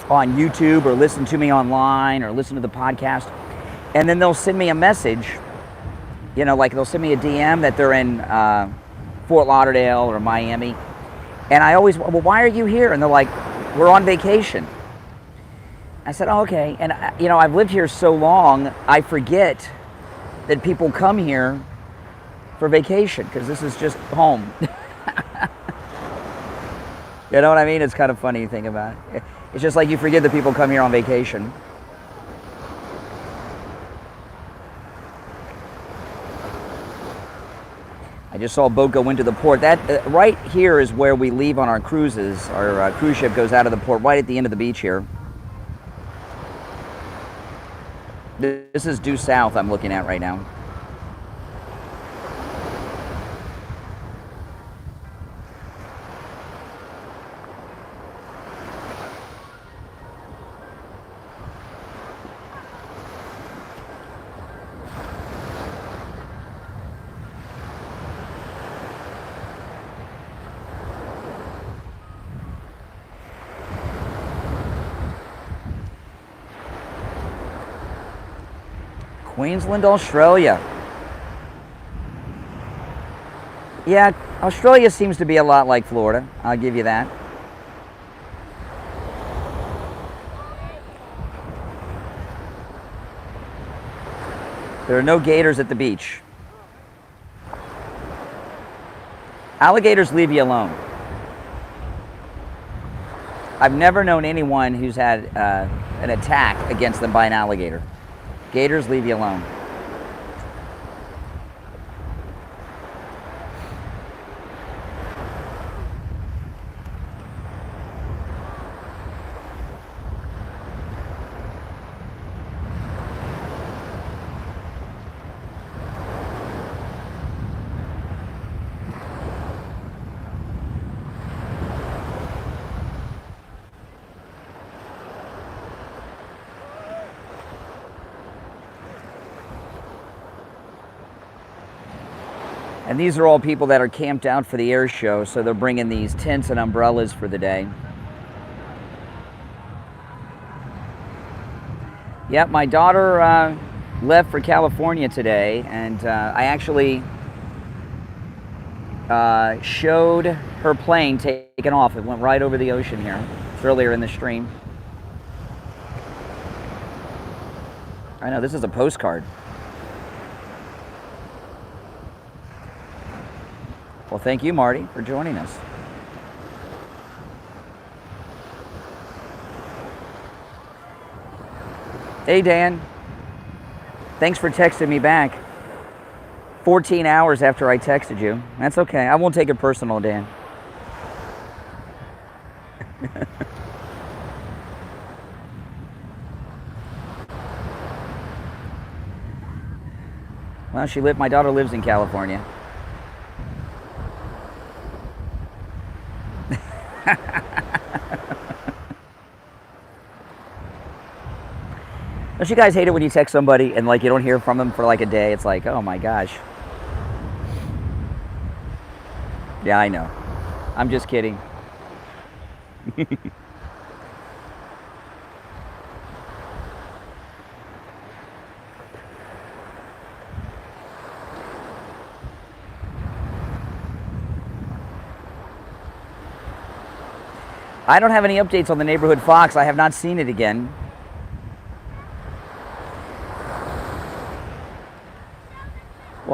on YouTube or listen to me online or listen to the podcast, and then they'll send me a message, like they'll send me a DM that they're in Fort Lauderdale or Miami, and I always, well, why are you here? And they're like, we're on vacation. I said, oh, okay, and I've lived here so long, I forget that people come here for vacation, because this is just home. You know what I mean? It's kind of funny to think about it. It's just like you forget that people come here on vacation. I just saw a boat go into the port. That right here is where we leave on our cruises. Our cruise ship goes out of the port right at the end of the beach here. This is due south I'm looking at right now. Queensland, Australia. Yeah, Australia seems to be a lot like Florida. I'll give you that. There are no gators at the beach. Alligators leave you alone. I've never known anyone who's had an attack against them by an alligator. Gators leave you alone. And these are all people that are camped out for the air show, so they're bringing these tents and umbrellas for the day. Yep, my daughter left for California today, and I actually showed her plane taking off. It went right over the ocean here. It's earlier in the stream. I know, this is a postcard. Well, thank you, Marty, for joining us. Hey, Dan. Thanks for texting me back. 14 hours after I texted you. That's okay. I won't take it personal, Dan. Well, my daughter lives in California. Don't you guys hate it when you text somebody and like you don't hear from them for like a day? It's like, oh my gosh. Yeah, I know. I'm just kidding. I don't have any updates on the neighborhood fox. I have not seen it again.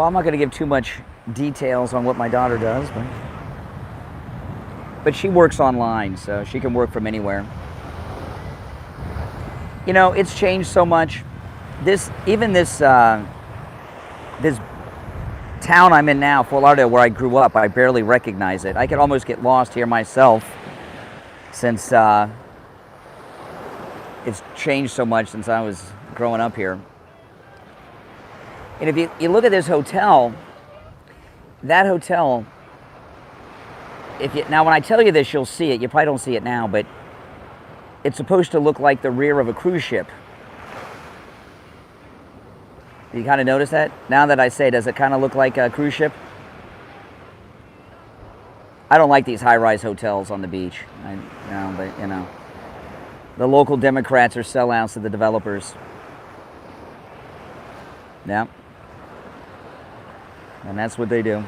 Well, I'm not going to give too much details on what my daughter does, but she works online, so she can work from anywhere. You know, it's changed so much. This town I'm in now, Fort Lauderdale, where I grew up, I barely recognize it. I could almost get lost here myself, since it's changed so much since I was growing up here. And if you look at this hotel, that hotel, now when I tell you this, you'll see it. You probably don't see it now, but it's supposed to look like the rear of a cruise ship. You kind of notice that? Now that I say, does it kind of look like a cruise ship? I don't like these high-rise hotels on the beach. But you know, the local Democrats are sellouts of the developers. Yeah. And that's what they do.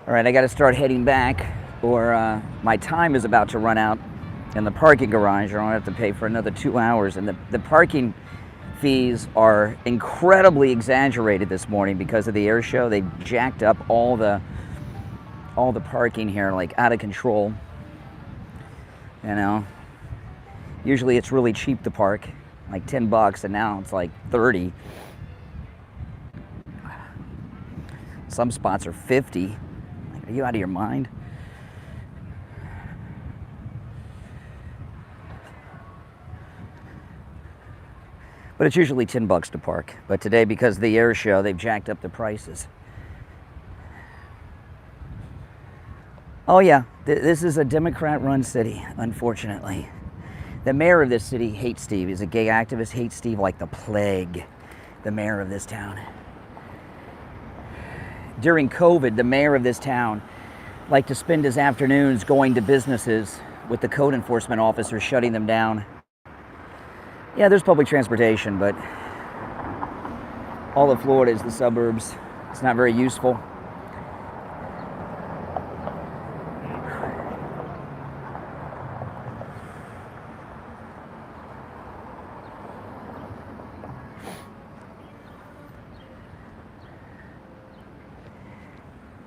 All right, I got to start heading back, or my time is about to run out in the parking garage, or I'll have to pay for another 2 hours. And the parking fees are incredibly exaggerated this morning because of the air show. They jacked up all the parking here, like out of control. You know, usually it's really cheap to park, like $10, and now it's like 30. Some spots are 50. Like, are you out of your mind? But it's usually $10 to park. But today, because of the air show, they've jacked up the prices. Oh yeah, this is a Democrat-run city, unfortunately. The mayor of this city hates Steve. He's a gay activist, hates Steve like the plague, the mayor of this town. During COVID, the mayor of this town liked to spend his afternoons going to businesses with the code enforcement officers shutting them down. Yeah, there's public transportation, but all of Florida is the suburbs. It's not very useful.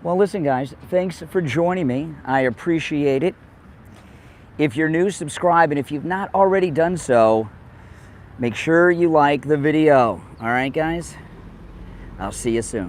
Well, listen, guys, thanks for joining me. I appreciate it. If you're new, subscribe, and if you've not already done so, make sure you like the video. All right, guys? I'll see you soon.